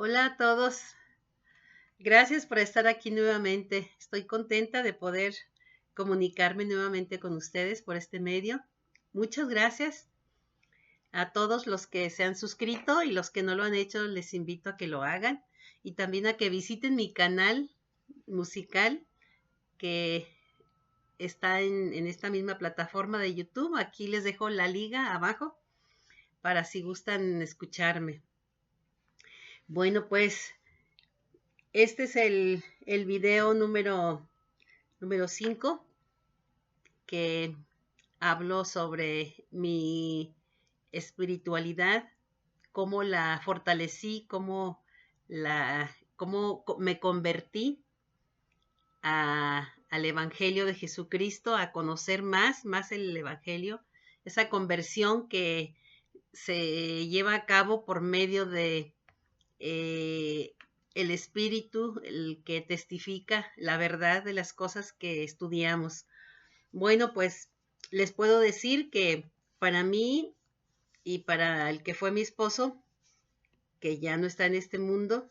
Hola a todos. Gracias por estar aquí nuevamente. Estoy contenta de poder comunicarme nuevamente con ustedes por este medio. Muchas gracias a todos los que se han suscrito y los que no lo han hecho, les invito a que lo hagan y también a que visiten mi canal musical que está en esta misma plataforma de YouTube. Aquí les dejo la liga abajo para si gustan escucharme. Bueno, pues este es el video número 5 que hablo sobre mi espiritualidad, cómo la fortalecí, cómo me convertí al Evangelio de Jesucristo, a conocer más el Evangelio, esa conversión que se lleva a cabo por medio de el Espíritu, el que testifica la verdad de las cosas que estudiamos. Bueno, pues les puedo decir que para mí y para el que fue mi esposo, que ya no está en este mundo,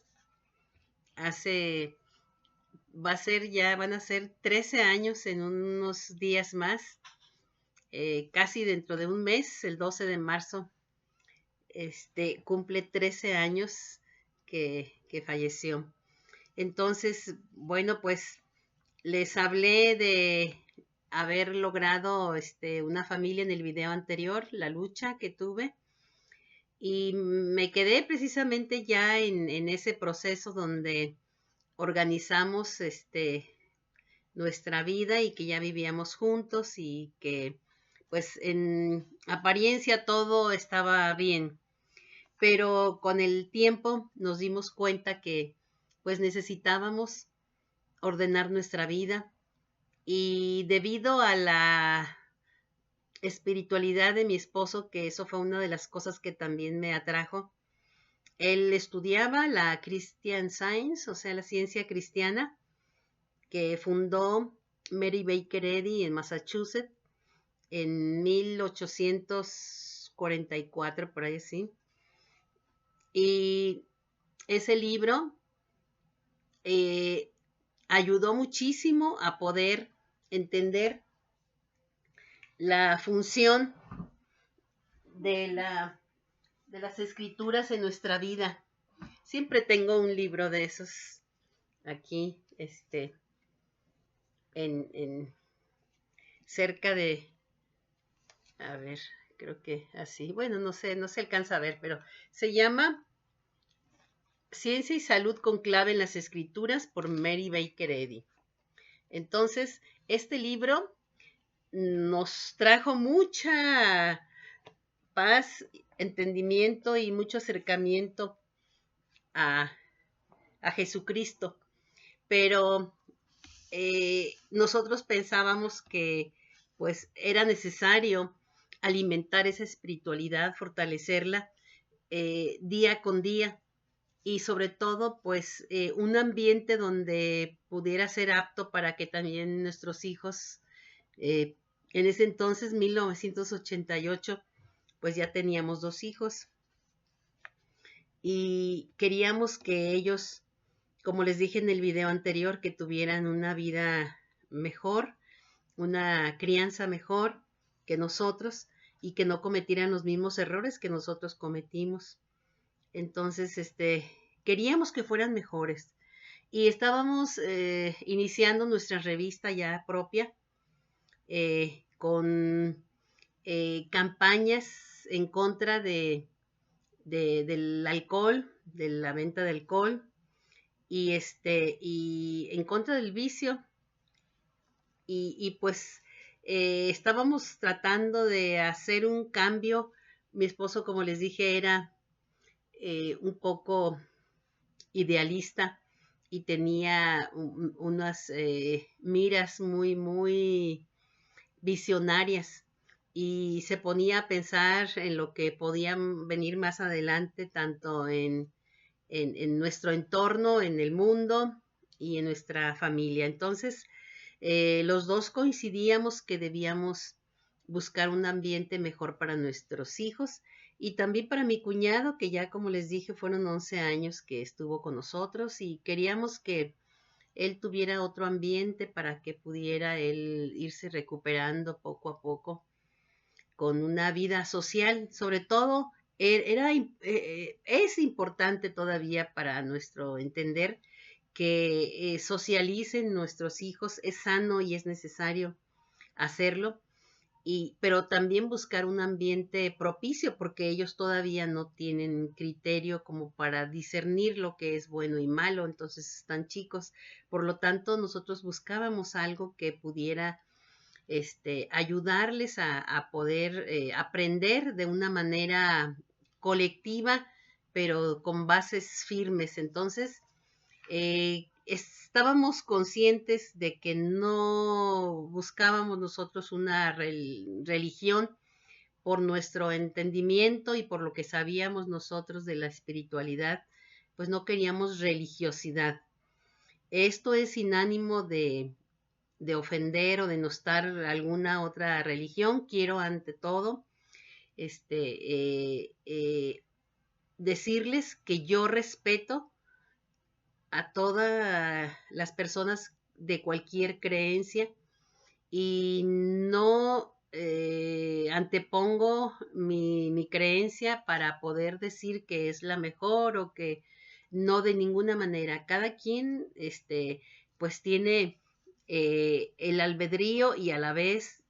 van a ser 13 años en unos días más, casi dentro de un mes, el 12 de marzo, cumple 13 años que falleció. Entonces, bueno, pues les hablé de haber logrado una familia en el video anterior, la lucha que tuve, y me quedé precisamente ya en ese proceso donde organizamos nuestra vida y que ya vivíamos juntos y que pues en apariencia todo estaba bien, pero con el tiempo nos dimos cuenta que pues necesitábamos ordenar nuestra vida y debido a la espiritualidad de mi esposo, que eso fue una de las cosas que también me atrajo, él estudiaba la Christian Science, o sea, la ciencia cristiana, que fundó Mary Baker Eddy en Massachusetts en 1844, por ahí así. Y ese libro ayudó muchísimo a poder entender la función de, de las escrituras en nuestra vida. Siempre tengo un libro de esos aquí, en cerca de, a ver, creo que así, bueno, no se alcanza a ver, pero se llama Ciencia y Salud con clave en las escrituras por Mary Baker Eddy. Entonces, este libro nos trajo mucha paz, entendimiento y mucho acercamiento a, a Jesucristo. Pero nosotros pensábamos que pues era necesario alimentar esa espiritualidad, fortalecerla día con día y sobre todo pues un ambiente donde pudiera ser apto para que también nuestros hijos, en ese entonces 1988, pues ya teníamos 2 hijos y queríamos que ellos, como les dije en el video anterior, que tuvieran una vida mejor, una crianza mejor que nosotros y que no cometieran los mismos errores que nosotros cometimos. Entonces, queríamos que fueran mejores y estábamos iniciando nuestra revista ya propia con campañas en contra del alcohol, de la venta de alcohol y en contra del vicio y pues estábamos tratando de hacer un cambio. Mi esposo, como les dije, era un poco idealista y tenía unas miras muy visionarias y se ponía a pensar en lo que podían venir más adelante, tanto en nuestro entorno, en el mundo y en nuestra familia. Entonces, los dos coincidíamos que debíamos buscar un ambiente mejor para nuestros hijos y también para mi cuñado, que ya como les dije, fueron 11 años que estuvo con nosotros y queríamos que él tuviera otro ambiente para que pudiera él irse recuperando poco a poco con una vida social. Sobre todo, es importante todavía para nuestro entender que socialicen nuestros hijos, es sano y es necesario hacerlo, pero también buscar un ambiente propicio, porque ellos todavía no tienen criterio como para discernir lo que es bueno y malo, entonces están chicos. Por lo tanto, nosotros buscábamos algo que pudiera ayudarles a poder aprender de una manera colectiva, pero con bases firmes. Entonces, estábamos conscientes de que no buscábamos nosotros una religión por nuestro entendimiento y por lo que sabíamos nosotros de la espiritualidad, pues no queríamos religiosidad. Esto es sin ánimo de ofender o denostar alguna otra religión. Quiero ante todo decirles que yo respeto a todas las personas de cualquier creencia y no antepongo mi creencia para poder decir que es la mejor o que no, de ninguna manera. Cada quien pues tiene el albedrío y a la vez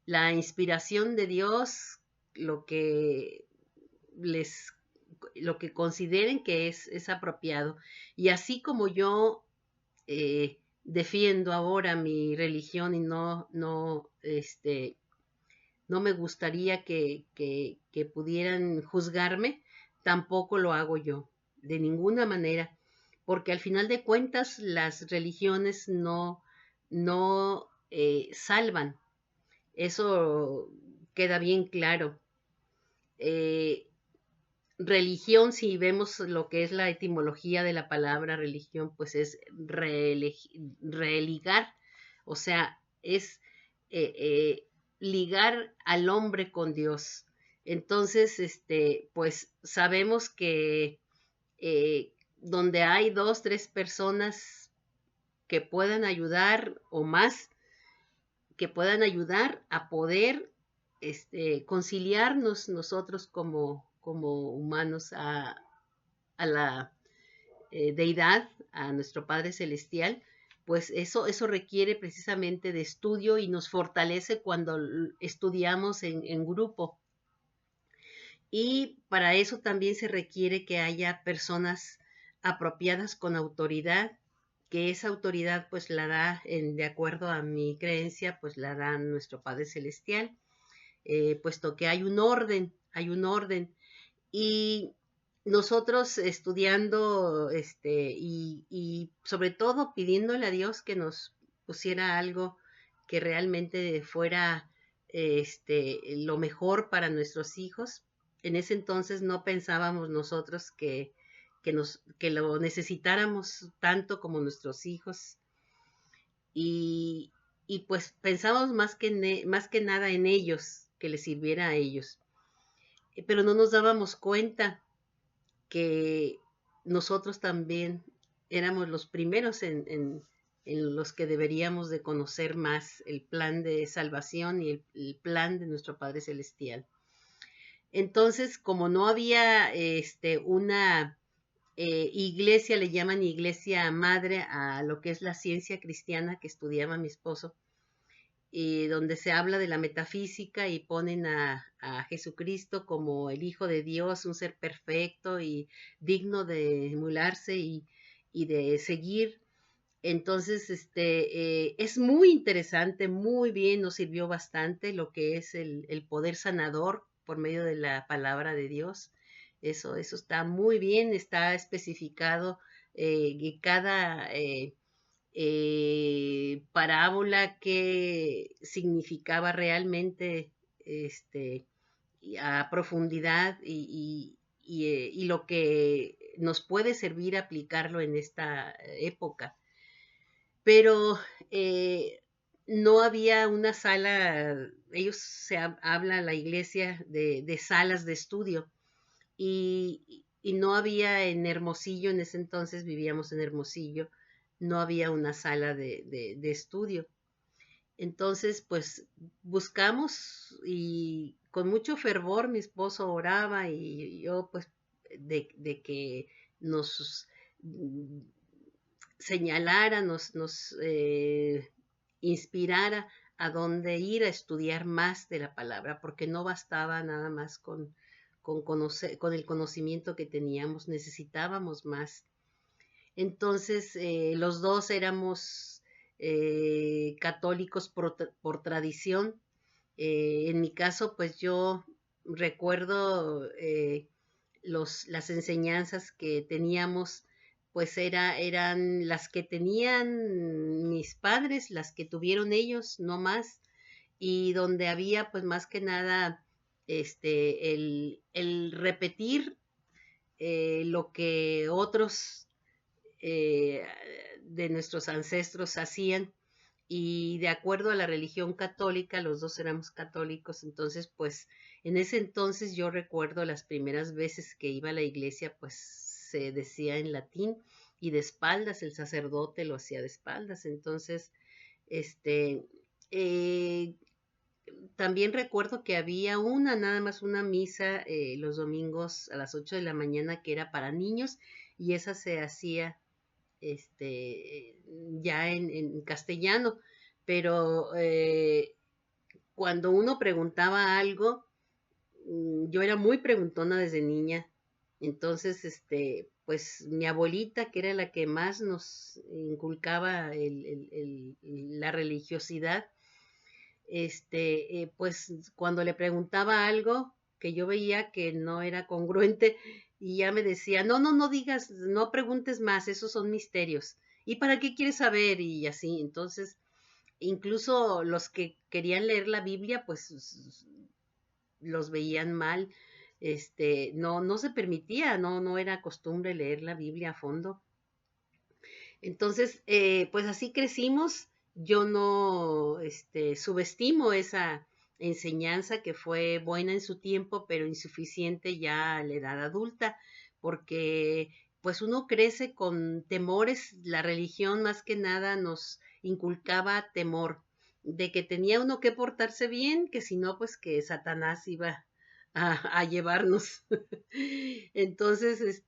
la inspiración de Dios, lo que les lo que consideren que es apropiado. Y así como yo defiendo ahora mi religión y no me gustaría que pudieran juzgarme, tampoco lo hago yo, de ninguna manera, porque al final de cuentas las religiones no salvan, eso queda bien claro. Eh, Religión, si vemos lo que es la etimología de la palabra religión, pues es religar, o sea, es eh, eh, ligar al hombre con Dios. Entonces, pues sabemos que donde hay dos, tres personas que puedan ayudar o más, que puedan ayudar a poder conciliarnos nosotros como humanos a la deidad, a nuestro Padre Celestial, pues eso requiere precisamente de estudio y nos fortalece cuando estudiamos en grupo. Y para eso también se requiere que haya personas apropiadas con autoridad, que esa autoridad pues la da, de acuerdo a mi creencia, pues la da nuestro Padre Celestial, puesto que hay un orden. Y nosotros estudiando y sobre todo pidiéndole a Dios que nos pusiera algo que realmente fuera lo mejor para nuestros hijos. En ese entonces no pensábamos nosotros que lo necesitáramos tanto como nuestros hijos y, y pues pensábamos más que nada en ellos, que les sirviera a ellos. Pero no nos dábamos cuenta que nosotros también éramos los primeros en los que deberíamos de conocer más el plan de salvación y el plan de nuestro Padre Celestial. Entonces, como no había una iglesia, le llaman iglesia madre a lo que es la ciencia cristiana que estudiaba mi esposo, donde se habla de la metafísica y ponen a Jesucristo como el Hijo de Dios, un ser perfecto y digno de emularse y de seguir. Entonces, es muy interesante, muy bien, nos sirvió bastante lo que es el poder sanador por medio de la palabra de Dios. Eso está muy bien, está especificado que cada parábola que significaba realmente a profundidad y lo que nos puede servir aplicarlo en esta época. Pero no había una sala, ellos habla la iglesia de salas de estudio y no había en Hermosillo, en ese entonces vivíamos en Hermosillo, no había una sala de estudio. Entonces, pues buscamos y con mucho fervor mi esposo oraba y yo pues de que nos señalara, nos inspirara a dónde ir a estudiar más de la palabra, porque no bastaba nada más con el conocimiento que teníamos, necesitábamos más. Entonces, los dos éramos católicos por tradición. En mi caso, pues yo recuerdo las enseñanzas que teníamos, pues eran las que tenían mis padres, las que tuvieron ellos, no más, y donde había pues más que nada el repetir lo que otros eh, de nuestros ancestros hacían y de acuerdo a la religión católica, los dos éramos católicos, entonces pues en ese entonces yo recuerdo las primeras veces que iba a la iglesia, pues se decía en latín y de espaldas, el sacerdote lo hacía de espaldas, entonces este eh, también recuerdo que había nada más una misa los domingos a las 8 de la mañana que era para niños y esa se hacía ya en castellano, pero cuando uno preguntaba algo, yo era muy preguntona desde niña, entonces, pues mi abuelita, que era la que más nos inculcaba la religiosidad, pues cuando le preguntaba algo que yo veía que no era congruente y ya me decía, no, no, no digas, no preguntes más, esos son misterios. ¿Y para qué quieres saber? Y así, entonces, incluso los que querían leer la Biblia, pues los veían mal, no, no se permitía, no, no era costumbre leer la Biblia a fondo. Entonces, pues así crecimos. Yo no subestimo esa enseñanza que fue buena en su tiempo, pero insuficiente ya a la edad adulta, porque pues uno crece con temores. La religión más que nada nos inculcaba temor de que tenía uno que portarse bien, que si no, pues que Satanás iba a llevarnos. Entonces,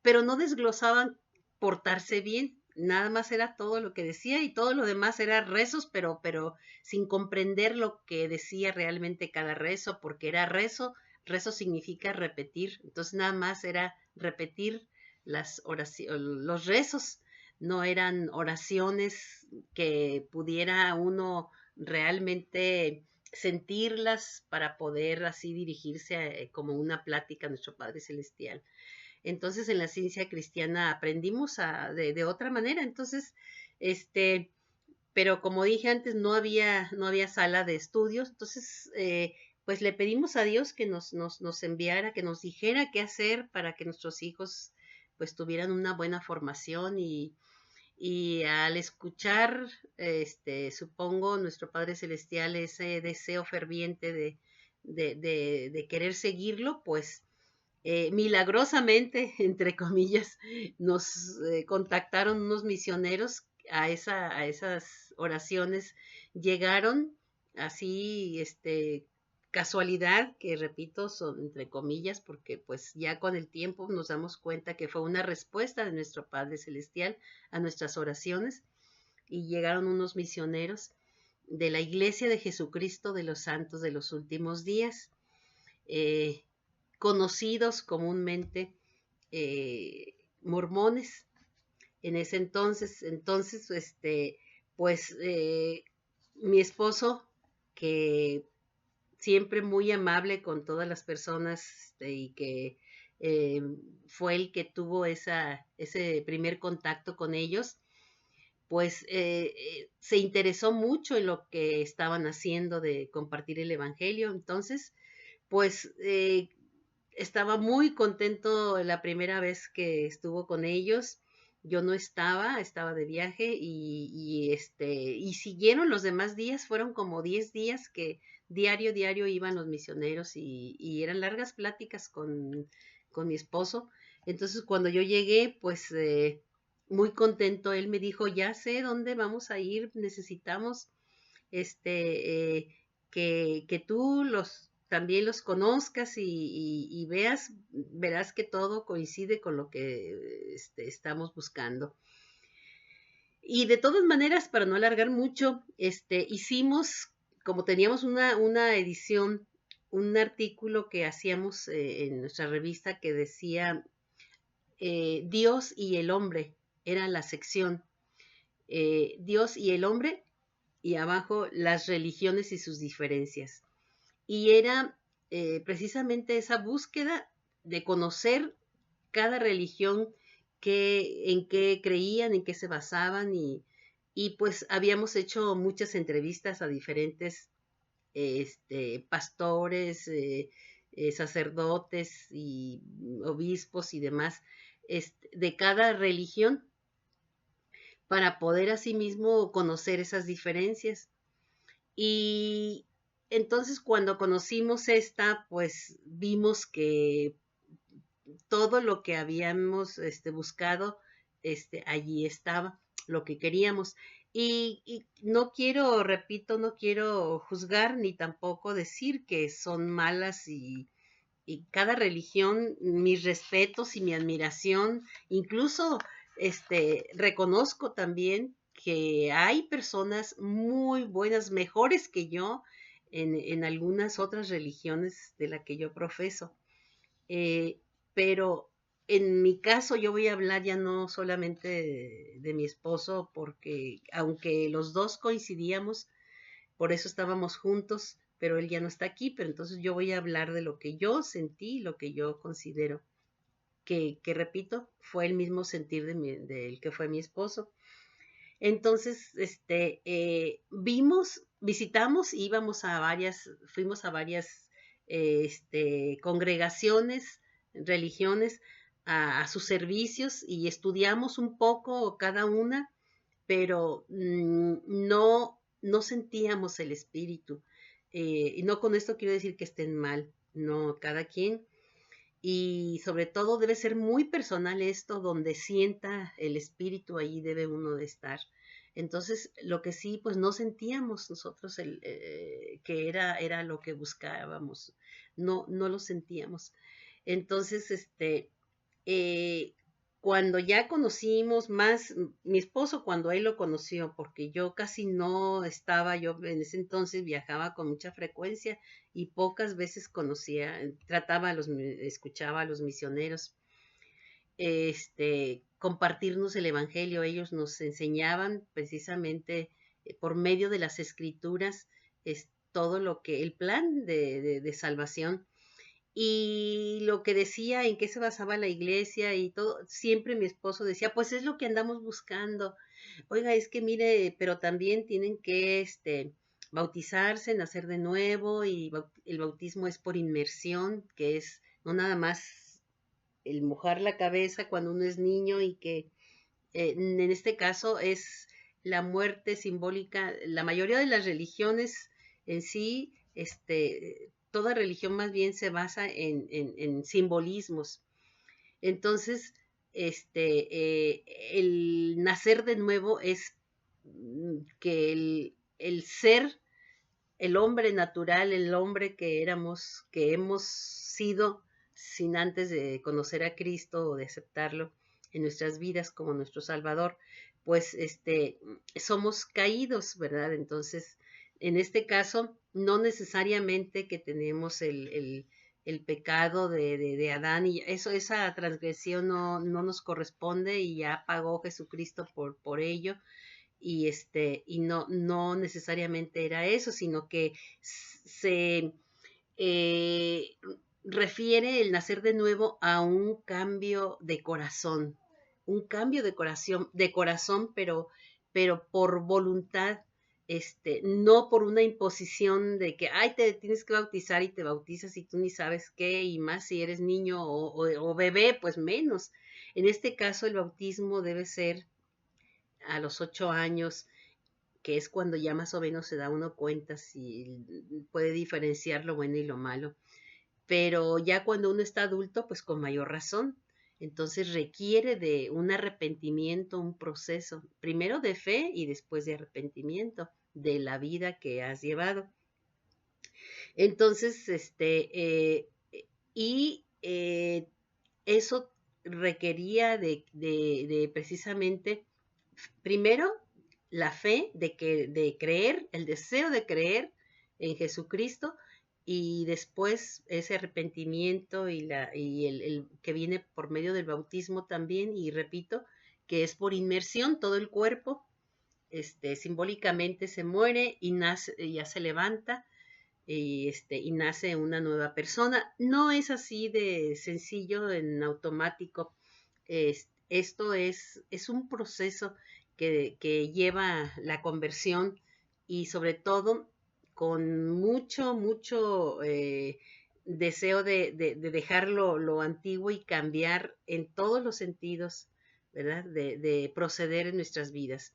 pero no desglosaban portarse bien, nada más era todo lo que decía y todo lo demás era rezos, pero sin comprender lo que decía realmente cada rezo, porque era rezo, rezo significa repetir, entonces nada más era repetir las oraciones, los rezos, no eran oraciones que pudiera uno realmente sentirlas para poder así dirigirse como una plática a nuestro Padre Celestial. Entonces en la ciencia cristiana aprendimos de otra manera. Entonces, este, pero como dije antes, no había sala de estudios. Entonces, pues le pedimos a Dios que nos enviara, que nos dijera qué hacer para que nuestros hijos pues tuvieran una buena formación y al escuchar, supongo, nuestro Padre Celestial, ese deseo ferviente de querer seguirlo, pues milagrosamente, entre comillas, nos contactaron unos misioneros a esas oraciones, llegaron así, casualidad, que repito, son entre comillas, porque pues ya con el tiempo nos damos cuenta que fue una respuesta de nuestro Padre Celestial a nuestras oraciones y llegaron unos misioneros de la Iglesia de Jesucristo de los Santos de los Últimos Días. Eh, Conocidos comúnmente mormones en ese entonces. Entonces, pues mi esposo, que siempre muy amable con todas las personas y que eh, fue el que tuvo ese primer contacto con ellos, pues se interesó mucho en lo que estaban haciendo de compartir el Evangelio. Entonces, pues estaba muy contento la primera vez que estuvo con ellos yo no estaba de viaje y siguieron los demás días, fueron como 10 días que diario iban los misioneros y eran largas pláticas con mi esposo. Entonces cuando yo llegué, pues muy contento, él me dijo, ya sé dónde vamos a ir, necesitamos que tú también los conozcas y verás que todo coincide con lo que estamos buscando. Y de todas maneras, para no alargar mucho, hicimos, como teníamos una edición, un artículo que hacíamos en nuestra revista que decía Dios y el hombre, era la sección Dios y el hombre, y abajo las religiones y sus diferencias. Y era precisamente esa búsqueda de conocer cada religión, en qué creían, en qué se basaban y pues habíamos hecho muchas entrevistas a diferentes pastores, sacerdotes y obispos y demás de cada religión para poder asimismo conocer esas diferencias. Y entonces cuando conocimos esta, pues vimos que todo lo que habíamos buscado, allí estaba, lo que queríamos. Y no quiero, repito, no quiero juzgar ni tampoco decir que son malas y cada religión, mis respetos y mi admiración, incluso reconozco también que hay personas muy buenas, mejores que yo en algunas otras religiones de la que yo profeso. Eh, pero en mi caso yo voy a hablar ya no solamente de mi esposo, porque aunque los dos coincidíamos, por eso estábamos juntos, pero él ya no está aquí, pero entonces yo voy a hablar de lo que yo sentí, lo que yo considero, que repito, fue el mismo sentir del que fue mi esposo. Entonces, visitamos, fuimos a varias congregaciones, religiones, a sus servicios y estudiamos un poco cada una, pero no sentíamos el espíritu. Y no con esto quiero decir que estén mal, no, cada quien. Y sobre todo debe ser muy personal esto, donde sienta el espíritu, ahí debe uno de estar. Entonces, lo que sí, pues no sentíamos nosotros que era lo que buscábamos, no lo sentíamos. Entonces, eh, cuando ya conocimos más, mi esposo cuando él lo conoció, porque yo casi no estaba, yo en ese entonces viajaba con mucha frecuencia y pocas veces escuchaba a los misioneros, compartirnos el evangelio. Ellos nos enseñaban precisamente por medio de las escrituras es todo el plan de salvación y lo que decía, en qué se basaba la iglesia y todo, siempre mi esposo decía, pues es lo que andamos buscando. Oiga, es que mire, pero también tienen que bautizarse, nacer de nuevo y el bautismo es por inmersión, que es no nada más el mojar la cabeza cuando uno es niño y que en este caso es la muerte simbólica. La mayoría de las religiones en sí, toda religión más bien se basa en simbolismos. Entonces, el nacer de nuevo es que el ser, el hombre natural, el hombre que éramos, que hemos sido sin antes de conocer a Cristo o de aceptarlo en nuestras vidas como nuestro Salvador, pues somos caídos, ¿verdad? Entonces, en este caso, no necesariamente que tenemos el pecado de Adán y esa transgresión no nos corresponde y ya pagó Jesucristo por ello y no necesariamente era eso, sino que se eh, refiere el nacer de nuevo a un cambio de corazón, pero por voluntad. no por una imposición de que, ay, te tienes que bautizar y te bautizas y tú ni sabes qué, y más si eres niño o bebé, pues menos. En este caso, el bautismo debe ser a los 8 años, que es cuando ya más o menos se da uno cuenta si puede diferenciar lo bueno y lo malo. Pero ya cuando uno está adulto, pues con mayor razón. Entonces requiere de un arrepentimiento, un proceso, primero de fe y después de arrepentimiento de la vida que has llevado. Entonces, y eso requería de precisamente, primero, la fe de creer, el deseo de creer en Jesucristo, y después ese arrepentimiento y el que viene por medio del bautismo también, y repito, que es por inmersión, todo el cuerpo, simbólicamente se muere y nace, ya se levanta, y nace una nueva persona. No es así de sencillo en automático. Esto es un proceso que lleva la conversión, y sobre todo con mucho deseo de dejar lo antiguo y cambiar en todos los sentidos, ¿verdad? De proceder en nuestras vidas.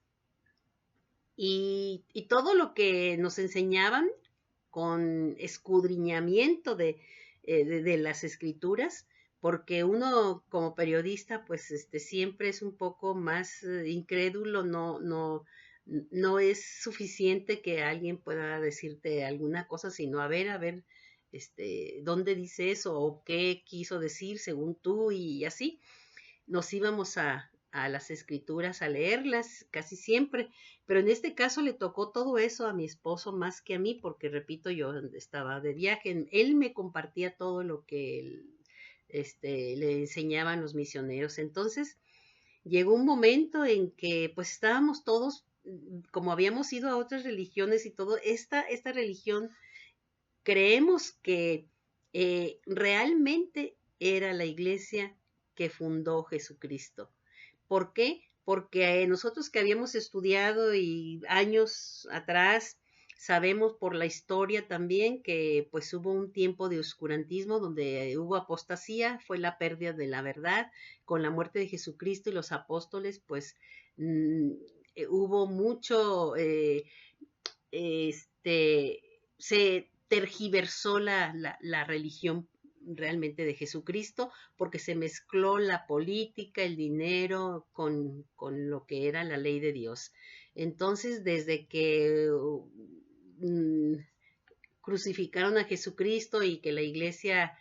Y todo lo que nos enseñaban con escudriñamiento de las escrituras, porque uno como periodista, pues siempre es un poco más incrédulo, no es suficiente que alguien pueda decirte alguna cosa, sino a ver, dónde dice eso o qué quiso decir según tú, y así nos íbamos a las escrituras a leerlas casi siempre, pero en este caso le tocó todo eso a mi esposo más que a mí, porque repito, yo estaba de viaje, él me compartía todo lo que le enseñaban los misioneros. Entonces llegó un momento en que pues estábamos todos, como habíamos ido a otras religiones y todo, esta religión creemos que realmente era la iglesia que fundó Jesucristo. ¿Por qué? Porque nosotros que habíamos estudiado y años atrás sabemos por la historia también que pues hubo un tiempo de oscurantismo donde hubo apostasía, fue la pérdida de la verdad. Con la muerte de Jesucristo y los apóstoles, pues mm, hubo mucho, se tergiversó la religión realmente de Jesucristo, porque se mezcló la política, el dinero con lo que era la ley de Dios. Entonces, desde que mm, crucificaron a Jesucristo y que la iglesia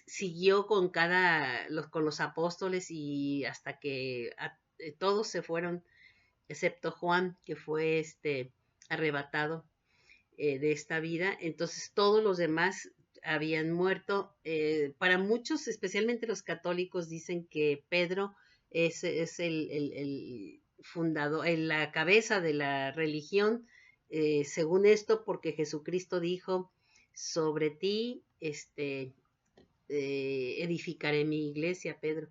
siguió con los apóstoles, y hasta que todos se fueron, excepto Juan, que fue arrebatado de esta vida. Entonces todos los demás habían muerto. Para muchos, especialmente los católicos, dicen que Pedro es el fundador, la cabeza de la religión, según esto, porque Jesucristo dijo, sobre ti edificaré mi iglesia, Pedro.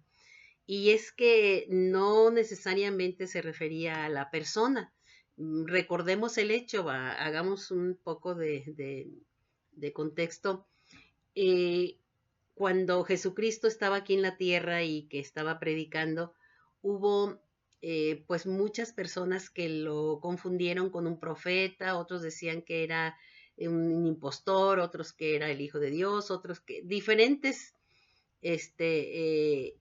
Y es que no necesariamente se refería a la persona. Recordemos el hecho, hagamos un poco de contexto. Eh, Cuando Jesucristo estaba aquí en la tierra y que estaba predicando, hubo pues muchas personas que lo confundieron con un profeta, otros decían que era un impostor, otros que era el Hijo de Dios, otros que diferentes, que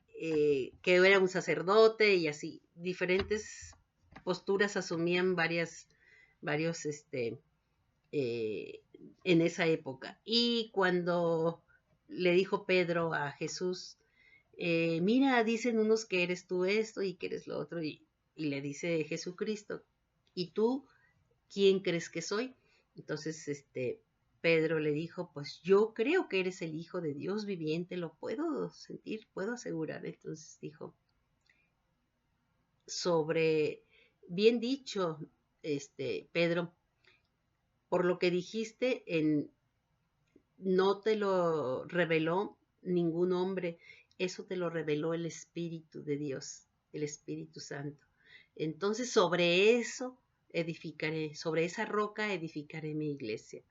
era un sacerdote, y así, diferentes posturas asumían varios, eh, en esa época. Y cuando le dijo Pedro a Jesús, mira, dicen unos que eres tú esto y que eres lo otro, y le dice Jesucristo, ¿y tú quién crees que soy? Entonces, Pedro le dijo, pues yo creo que eres el Hijo de Dios viviente, lo puedo sentir, puedo asegurar. Entonces dijo, sobre, bien dicho, Pedro, por lo que dijiste, no te lo reveló ningún hombre, eso te lo reveló el Espíritu de Dios, el Espíritu Santo. Entonces, sobre eso edificaré, sobre esa roca edificaré mi iglesia.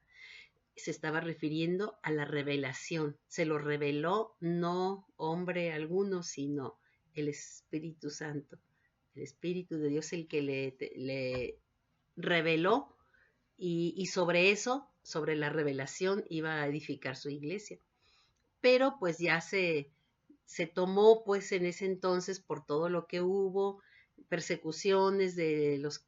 Se estaba refiriendo a la revelación. Se lo reveló no hombre alguno, sino el Espíritu Santo. El Espíritu de Dios el que le reveló y sobre eso, sobre la revelación, iba a edificar su iglesia. Pero pues ya se tomó pues en ese entonces por todo lo que hubo, persecuciones de los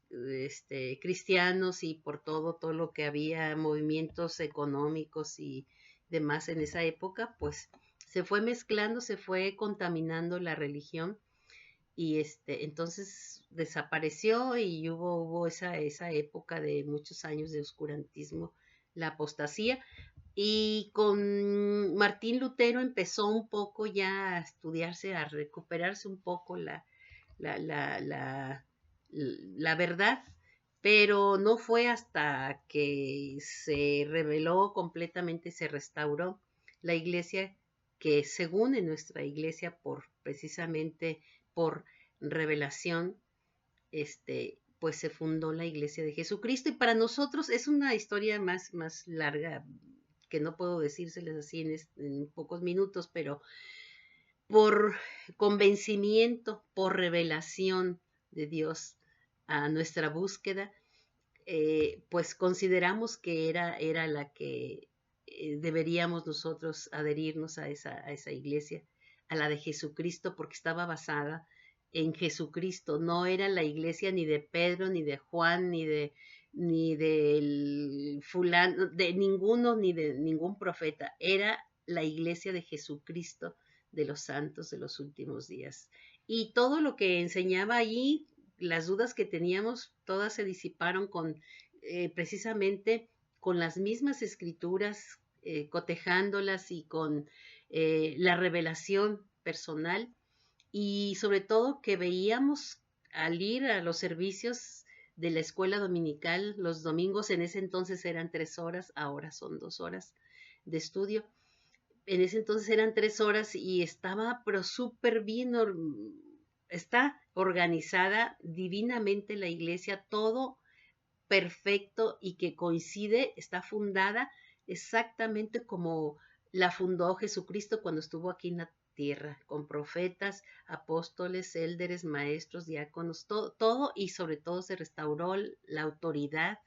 cristianos y por todo lo que había, movimientos económicos y demás en esa época, pues se fue mezclando, se fue contaminando la religión y entonces desapareció y hubo esa época de muchos años de oscurantismo, la apostasía, y con Martín Lutero empezó un poco ya a estudiarse, a recuperarse un poco la, la, la, la verdad, pero no fue hasta que se reveló completamente, se restauró la iglesia, que según en nuestra iglesia, por precisamente por revelación, pues se fundó la iglesia de Jesucristo. Y para nosotros es una historia más larga, que no puedo decírseles así en pocos minutos, pero por convencimiento, por revelación de Dios a nuestra búsqueda, pues consideramos que era la que deberíamos nosotros adherirnos a esa iglesia, a la de Jesucristo, porque estaba basada en Jesucristo. No era la iglesia ni de Pedro, ni de Juan, ni del fulano, de ninguno, ni de ningún profeta. Era la iglesia de Jesucristo, de los santos de los últimos días. Y todo lo que enseñaba allí, las dudas que teníamos, todas se disiparon precisamente con las mismas escrituras, cotejándolas y con la revelación personal, y sobre todo que veíamos al ir a los servicios de la escuela dominical los domingos. En ese entonces eran 3 horas, ahora son 2 horas de estudio. En ese entonces eran 3 horas y estaba pero súper bien, está organizada divinamente la iglesia, todo perfecto y que coincide, está fundada exactamente como la fundó Jesucristo cuando estuvo aquí en la tierra, con profetas, apóstoles, élderes, maestros, diáconos, todo, y sobre todo se restauró la autoridad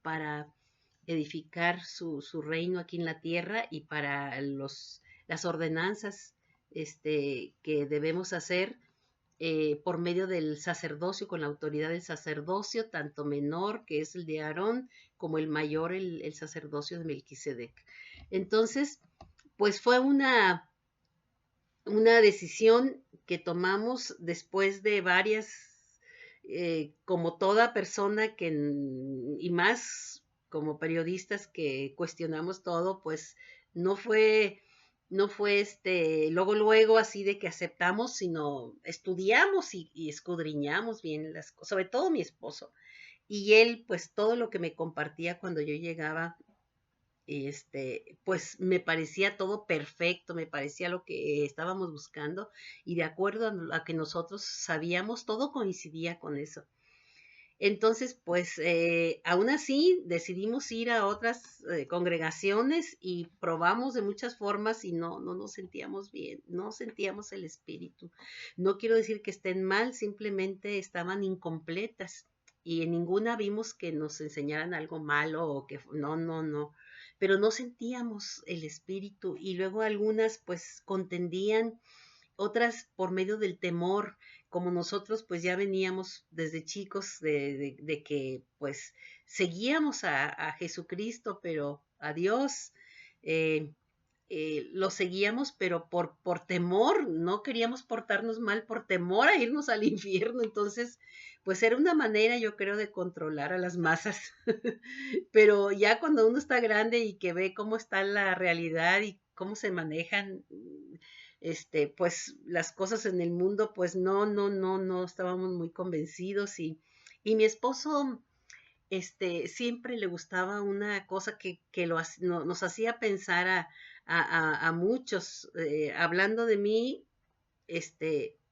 para edificar su reino aquí en la tierra y para las ordenanzas que debemos hacer por medio del sacerdocio, con la autoridad del sacerdocio, tanto menor, que es el de Aarón, como el mayor, el sacerdocio de Melquisedec. Entonces, pues fue una decisión que tomamos después de varias, como toda persona y más como periodistas que cuestionamos todo, pues no fue, no fue luego así de que aceptamos, sino estudiamos y escudriñamos bien las cosas, sobre todo mi esposo. Y él, pues todo lo que me compartía cuando yo llegaba, pues me parecía todo perfecto, me parecía lo que estábamos buscando, y de acuerdo a que nosotros sabíamos, todo coincidía con eso. Entonces, pues aún así decidimos ir a otras congregaciones y probamos de muchas formas y no nos sentíamos bien, no sentíamos el espíritu. No quiero decir que estén mal, simplemente estaban incompletas y en ninguna vimos que nos enseñaran algo malo o que no, pero no sentíamos el espíritu, y luego algunas pues contendían, otras por medio del temor, como nosotros pues ya veníamos desde chicos de que pues seguíamos a Jesucristo, pero a Dios, eh, lo seguíamos, pero por temor, no queríamos portarnos mal por temor a irnos al infierno. Entonces, pues era una manera, yo creo, de controlar a las masas. Pero ya cuando uno está grande y que ve cómo está la realidad y cómo se manejan, pues las cosas en el mundo, pues no estábamos muy convencidos, y mi esposo, siempre le gustaba una cosa que nos hacía pensar a muchos. Hablando de mí,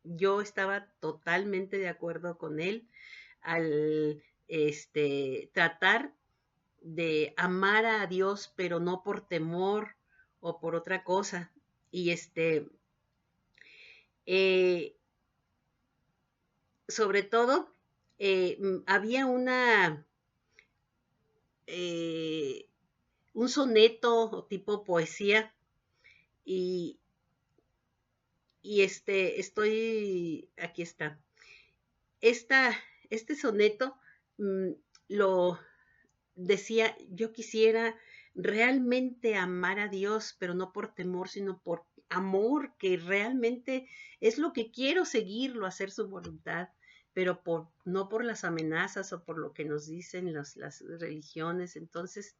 yo estaba totalmente de acuerdo con él al tratar de amar a Dios, pero no por temor o por otra cosa. Y eh, sobre todo, había eh, un soneto o tipo poesía y, aquí está. Esta, este soneto lo decía, yo quisiera realmente amar a Dios, pero no por temor, sino por amor, que realmente es lo que quiero seguirlo, hacer su voluntad, pero no por las amenazas o por lo que nos dicen las religiones. Entonces,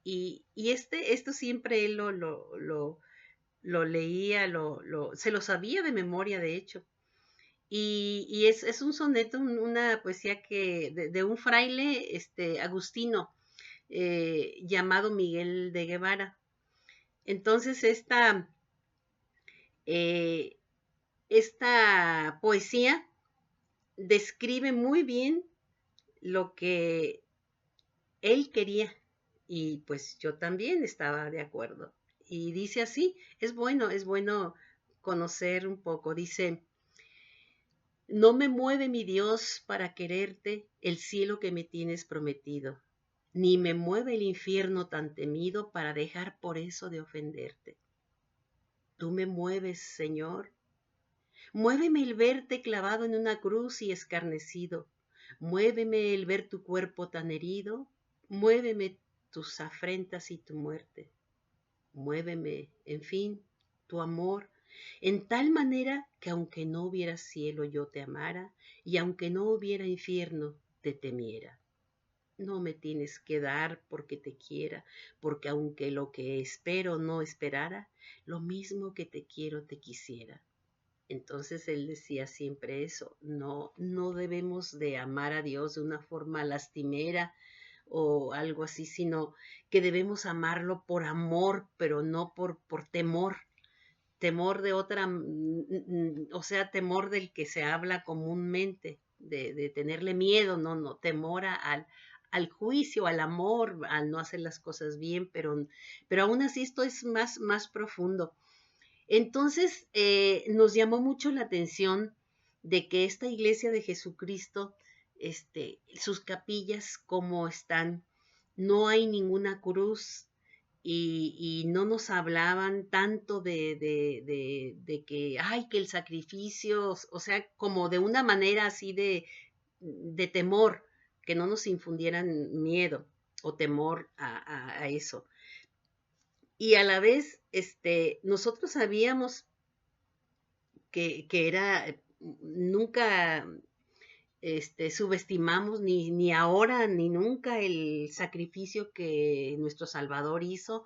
esto siempre él lo leía, se lo sabía de memoria, de hecho. Y es un soneto, una poesía de un fraile agustino, llamado Miguel de Guevara. Entonces, eh, esta poesía describe muy bien lo que él quería y pues yo también estaba de acuerdo. Y dice así, es bueno conocer un poco. Dice, no me mueve mi Dios para quererte el cielo que me tienes prometido, ni me mueve el infierno tan temido para dejar por eso de ofenderte. Tú me mueves, Señor. Muéveme el verte clavado en una cruz y escarnecido. Muéveme el ver tu cuerpo tan herido. Muéveme tus afrentas y tu muerte. Muéveme, en fin, tu amor, en tal manera que aunque no hubiera cielo yo te amara, y aunque no hubiera infierno te temiera. No me tienes que dar porque te quiera, porque aunque lo que espero no esperara, lo mismo que te quiero te quisiera. Entonces él decía siempre eso, no debemos de amar a Dios de una forma lastimera o algo así, sino que debemos amarlo por amor, pero no por temor, temor de otra, o sea, temor del que se habla comúnmente, de tenerle miedo, no, temor al juicio, al amor, al no hacer las cosas bien, pero aún así esto es más profundo. Entonces, nos llamó mucho la atención de que esta iglesia de Jesucristo, sus capillas como están, no hay ninguna cruz y no nos hablaban tanto de que, ay, que el sacrificio, o sea, como de una manera así de temor, que no nos infundieran miedo o temor a eso. Y a la vez, nosotros sabíamos que era, nunca subestimamos ni ahora ni nunca el sacrificio que nuestro Salvador hizo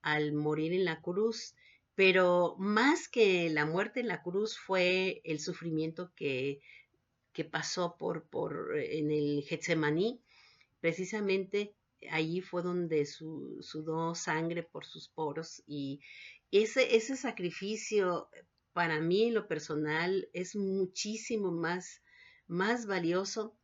al morir en la cruz, pero más que la muerte en la cruz fue el sufrimiento que pasó en el Getsemaní, precisamente allí fue donde sudó sangre por sus poros y ese sacrificio para mí en lo personal es muchísimo más valioso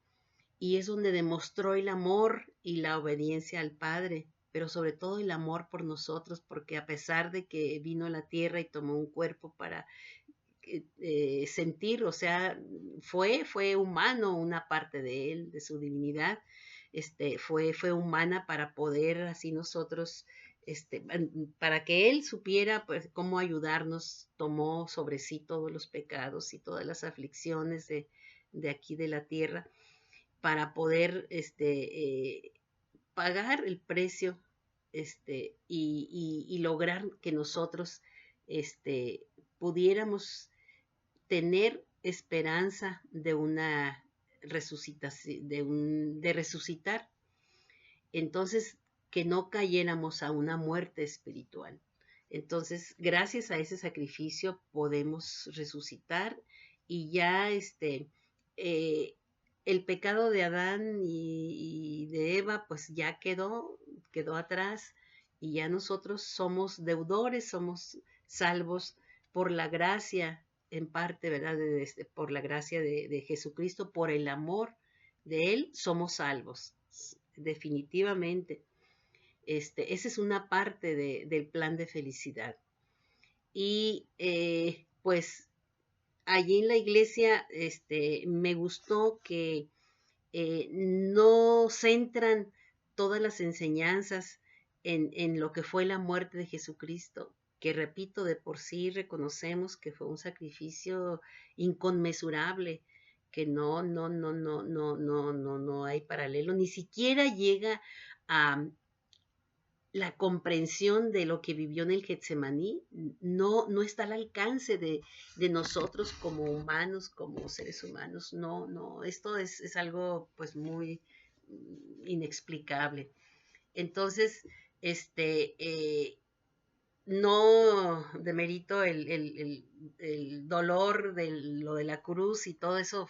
y es donde demostró el amor y la obediencia al Padre, pero sobre todo el amor por nosotros, porque a pesar de que vino a la tierra y tomó un cuerpo para sentir, o sea, fue humano una parte de él, de su divinidad, fue humana para poder así nosotros, para que él supiera pues cómo ayudarnos, tomó sobre sí todos los pecados y todas las aflicciones de aquí de la tierra para poder pagar el precio y lograr que nosotros pudiéramos tener esperanza de una resucitación, de resucitar. Entonces, que no cayéramos a una muerte espiritual. Entonces, gracias a ese sacrificio podemos resucitar y ya eh, el pecado de Adán y de Eva pues ya quedó atrás y ya nosotros somos deudores, somos salvos por la gracia en parte, ¿verdad? Por la gracia de Jesucristo, por el amor de Él somos salvos, definitivamente. Esa es una parte del plan de felicidad. Y pues allí en la iglesia me gustó que no centran todas las enseñanzas en lo que fue la muerte de Jesucristo, que repito, de por sí reconocemos que fue un sacrificio inconmensurable, que no hay paralelo, ni siquiera llega a la comprensión de lo que vivió en el Getsemaní, no está al alcance de nosotros como humanos, como seres humanos. No, esto es algo pues muy inexplicable. Entonces, no demerito el dolor de lo de la cruz y todo eso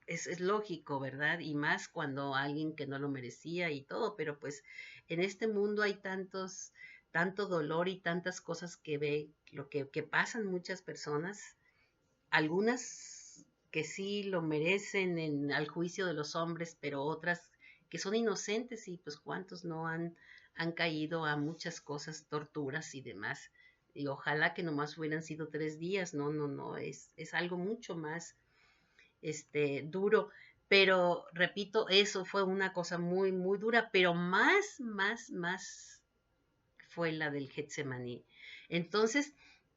es lógico, ¿verdad? Y más cuando alguien que no lo merecía y todo, pero pues en este mundo hay tanto dolor y tantas cosas que pasan muchas personas, algunas que sí lo merecen al juicio de los hombres, pero otras que son inocentes y pues cuántos no han caído a muchas cosas, torturas y demás. Y ojalá que nomás hubieran sido 3 días, no, es algo mucho más duro. Pero repito, eso fue una cosa muy, muy dura, pero más fue la del Getsemaní. Entonces,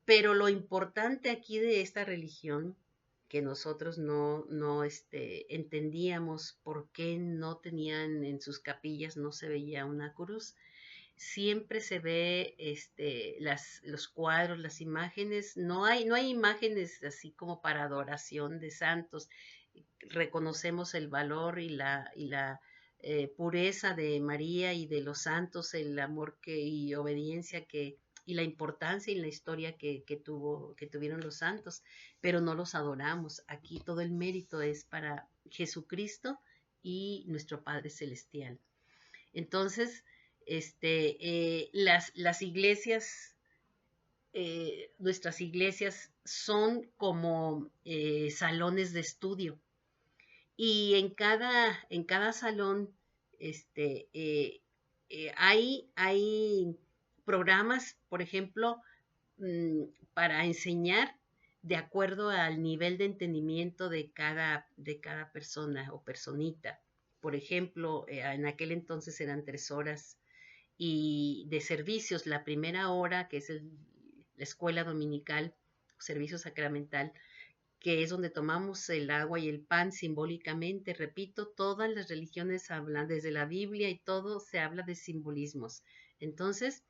pero lo importante aquí de esta religión, que nosotros no entendíamos por qué no tenían en sus capillas, no se veía una cruz. Siempre se ve los cuadros, las imágenes, no hay imágenes así como para adoración de santos. Reconocemos el valor y la pureza de María y de los santos, el amor y obediencia y la importancia y la historia que tuvieron los santos, pero no los adoramos. Aquí todo el mérito es para Jesucristo y nuestro Padre Celestial. Entonces, las iglesias, nuestras iglesias son como salones de estudio y en cada salón hay programas, por ejemplo, para enseñar de acuerdo al nivel de entendimiento de cada persona o personita. Por ejemplo, en aquel entonces eran 3 horas y de servicios. La primera hora, que es la escuela dominical, servicio sacramental, que es donde tomamos el agua y el pan simbólicamente. Repito, todas las religiones hablan, desde la Biblia y todo, se habla de simbolismos. Entonces,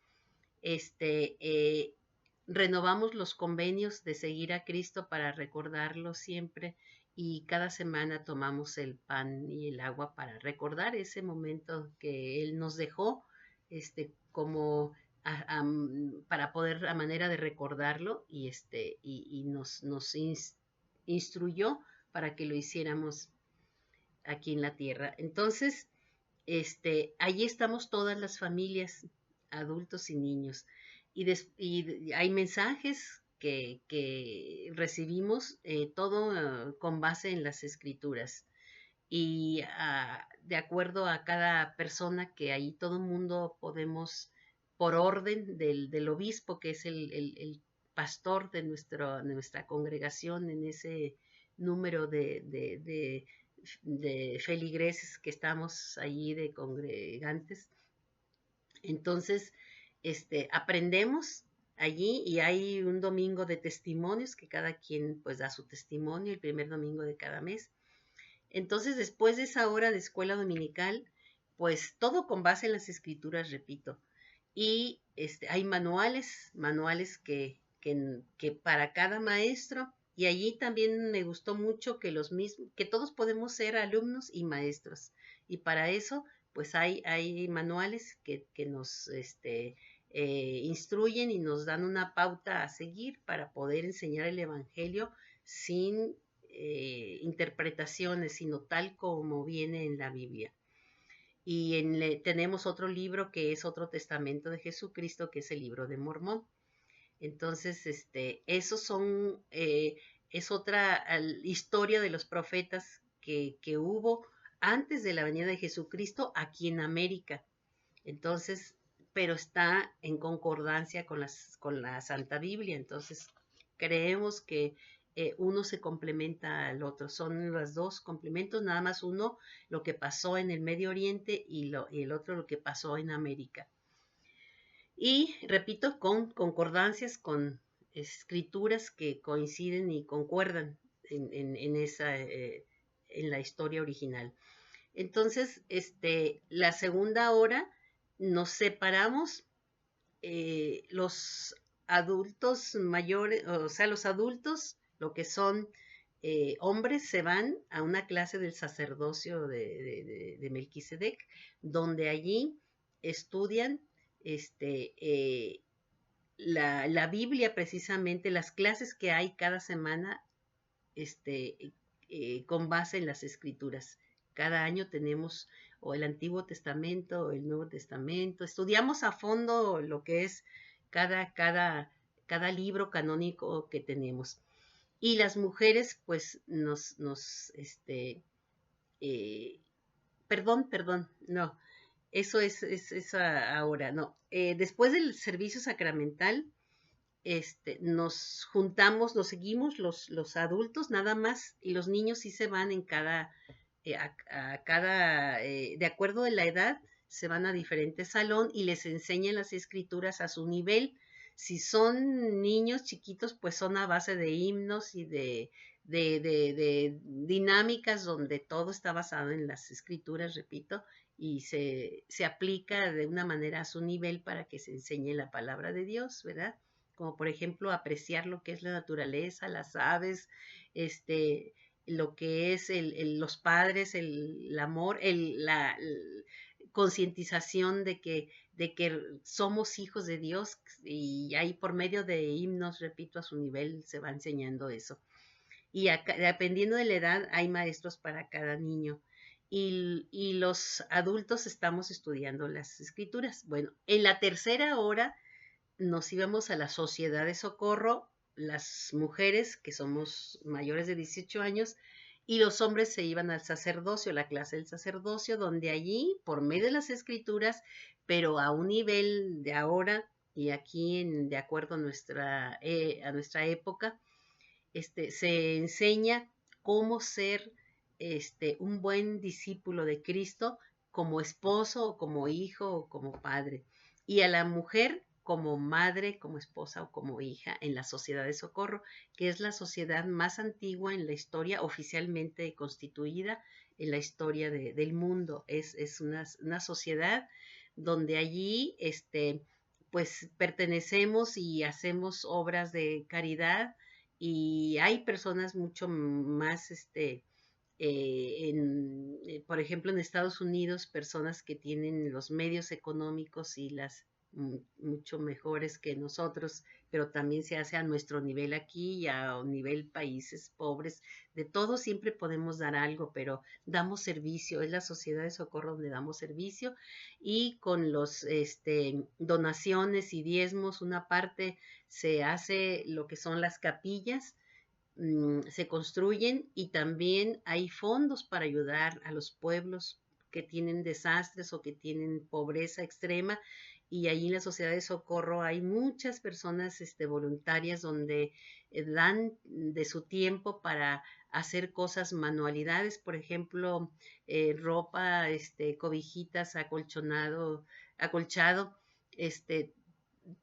renovamos los convenios de seguir a Cristo para recordarlo siempre y cada semana tomamos el pan y el agua para recordar ese momento que Él nos dejó, como para poder, a manera de recordarlo y nos instruyó para que lo hiciéramos aquí en la tierra. Entonces, allí estamos todas las familias, adultos y niños. Y hay mensajes que recibimos, todo con base en las escrituras. Y de acuerdo a cada persona, que ahí todo el mundo podemos, por orden del obispo, que es el pastor de nuestra congregación, en ese número de feligreses que estamos allí, de congregantes. Entonces, aprendemos allí y hay un domingo de testimonios que cada quien pues da su testimonio el primer domingo de cada mes. Entonces, después de esa hora de escuela dominical, pues todo con base en las escrituras, repito. Y hay manuales que para cada maestro, y allí también me gustó mucho que todos podemos ser alumnos y maestros. Y para eso, pues hay manuales que nos instruyen y nos dan una pauta a seguir para poder enseñar el Evangelio sin interpretaciones, sino tal como viene en la Biblia. Y tenemos otro libro que es otro testamento de Jesucristo, que es el libro de Mormón. Entonces, esos es otra historia de los profetas que hubo antes de la venida de Jesucristo aquí en América. Entonces, pero está en concordancia con la Santa Biblia. Entonces, creemos que uno se complementa al otro. Son los dos complementos, nada más uno lo que pasó en el Medio Oriente y el otro lo que pasó en América. Y repito, con concordancias, con escrituras que coinciden y concuerdan en la historia original. Entonces, la segunda hora nos separamos, los adultos mayores, o sea, los adultos, lo que son hombres, se van a una clase del sacerdocio de Melquisedec, donde allí estudian la Biblia, precisamente, las clases que hay cada semana, con base en las escrituras. Cada año tenemos o el Antiguo Testamento o el Nuevo Testamento. Estudiamos a fondo lo que es cada libro canónico que tenemos. Y las mujeres, pues, eh, perdón, no, eso es ahora, no. Después del servicio sacramental, nos juntamos, nos seguimos los adultos nada más, y los niños sí se van en de acuerdo de la edad, se van a diferentes salón y les enseñan las escrituras a su nivel. Si son niños chiquitos, pues son a base de himnos y de dinámicas donde todo está basado en las escrituras, repito, y se aplica de una manera a su nivel para que se enseñe la palabra de Dios, ¿verdad? Como por ejemplo apreciar lo que es la naturaleza, las aves, lo que es los padres, el amor, la concientización de que somos hijos de Dios, y ahí por medio de himnos, repito, a su nivel se va enseñando eso. Y dependiendo de la edad hay maestros para cada niño. Y los adultos estamos estudiando las escrituras. Bueno, en la tercera hora nos íbamos a la sociedad de socorro, las mujeres que somos mayores de 18 años, y los hombres se iban al sacerdocio, la clase del sacerdocio, donde allí, por medio de las escrituras, pero a un nivel de ahora y aquí de acuerdo a nuestra época, se enseña cómo ser un buen discípulo de Cristo como esposo o como hijo o como padre. Y a la mujer como madre, como esposa o como hija en la Sociedad de Socorro, que es la sociedad más antigua en la historia, oficialmente constituida en la historia del mundo. Es una sociedad donde allí pues pertenecemos y hacemos obras de caridad, y hay personas mucho más, por ejemplo, en Estados Unidos, personas que tienen los medios económicos y mucho mejores que nosotros, pero también se hace a nuestro nivel aquí y a nivel países pobres. De todo siempre podemos dar algo, pero damos servicio. Es la Sociedad de Socorro donde damos servicio, y con los donaciones y diezmos, una parte se hace lo que son las capillas, se construyen, y también hay fondos para ayudar a los pueblos que tienen desastres o que tienen pobreza extrema, y allí en la Sociedad de Socorro hay muchas personas voluntarias donde dan de su tiempo para hacer cosas, manualidades, por ejemplo, ropa, cobijitas, acolchado,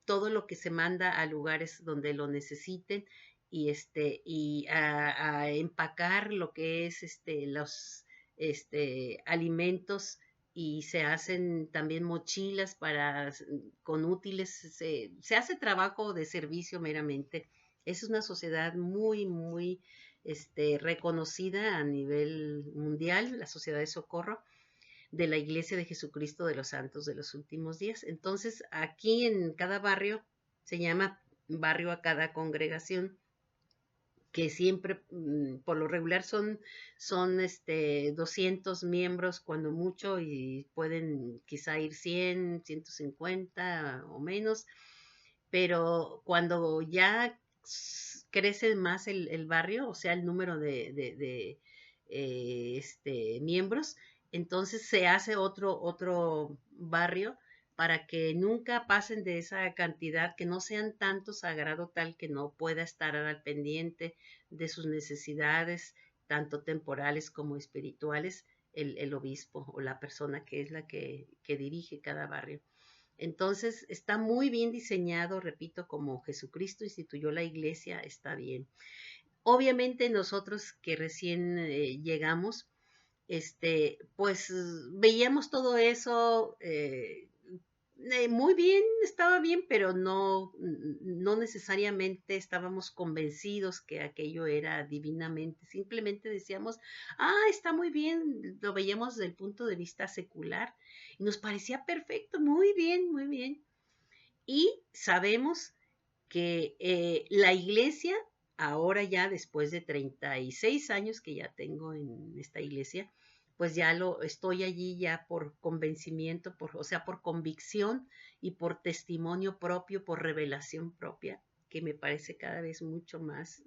todo lo que se manda a lugares donde lo necesiten, y a empacar lo que es los alimentos, y se hacen también mochilas con útiles, se hace trabajo de servicio meramente. Es una sociedad muy, muy reconocida a nivel mundial, la Sociedad de Socorro de la Iglesia de Jesucristo de los Santos de los Últimos Días. Entonces, aquí en cada barrio se llama barrio a cada congregación, que siempre, por lo regular, son 200 miembros cuando mucho, y pueden quizá ir 100, 150 o menos, pero cuando ya crece más el barrio, o sea, el número miembros, entonces se hace otro barrio para que nunca pasen de esa cantidad, que no sean tantos a grado tal que no pueda estar al pendiente de sus necesidades, tanto temporales como espirituales, el obispo o la persona que es la que dirige cada barrio. Entonces está muy bien diseñado, repito, como Jesucristo instituyó la iglesia, está bien. Obviamente nosotros que recién llegamos, pues veíamos todo eso muy bien, estaba bien, pero no necesariamente estábamos convencidos que aquello era divinamente. Simplemente decíamos, está muy bien, lo veíamos desde el punto de vista secular y nos parecía perfecto, muy bien, muy bien. Y sabemos que la iglesia, ahora ya después de 36 años que ya tengo en esta iglesia, pues ya lo estoy allí ya por convencimiento, o sea, por convicción y por testimonio propio, por revelación propia, que me parece cada vez mucho más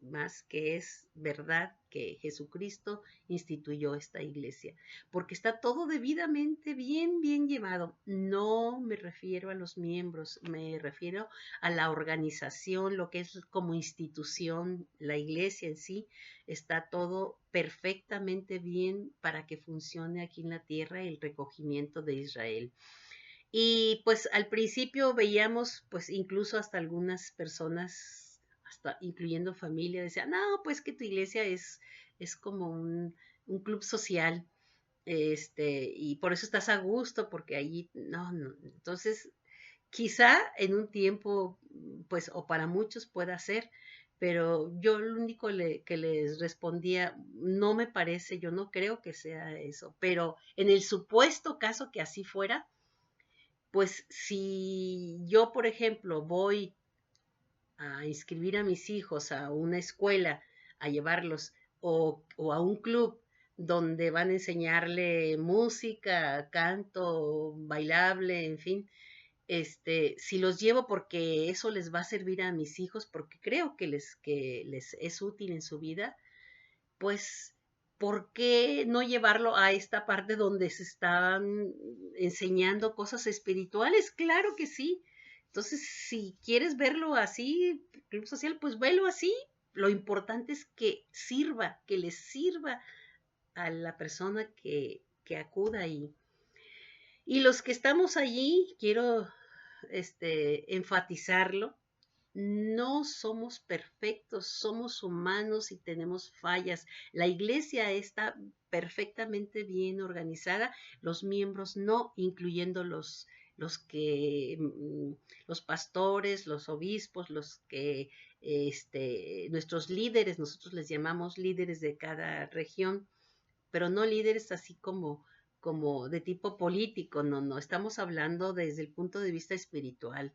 que es verdad que Jesucristo instituyó esta iglesia, porque está todo debidamente bien llevado. No me refiero a los miembros, me refiero a la organización, lo que es como institución, la iglesia en sí, está todo perfectamente bien para que funcione aquí en la tierra el recogimiento de Israel. Y pues al principio veíamos pues incluso hasta algunas personas, hasta incluyendo familia, decían, no, pues que tu iglesia es como un club social, y por eso estás a gusto, porque allí, no. Entonces, quizá en un tiempo, pues, o para muchos pueda ser, pero yo lo único que les respondía, no me parece, yo no creo que sea eso, pero en el supuesto caso que así fuera, pues si yo, por ejemplo, voy a inscribir a mis hijos a una escuela, a llevarlos, o a un club donde van a enseñarle música, canto, bailable, en fin, si los llevo porque eso les va a servir a mis hijos, porque creo que les es útil en su vida, pues, ¿por qué no llevarlo a esta parte donde se están enseñando cosas espirituales? Claro que sí. Entonces, si quieres verlo así, club social, pues velo así. Lo importante es que sirva, que les sirva a la persona que acuda ahí. Y los que estamos allí, quiero enfatizarlo, no somos perfectos, somos humanos y tenemos fallas. La iglesia está perfectamente bien organizada, los miembros no, incluyendo los pastores, los obispos, nuestros líderes, nosotros les llamamos líderes de cada región, pero no líderes así como de tipo político, no, estamos hablando desde el punto de vista espiritual,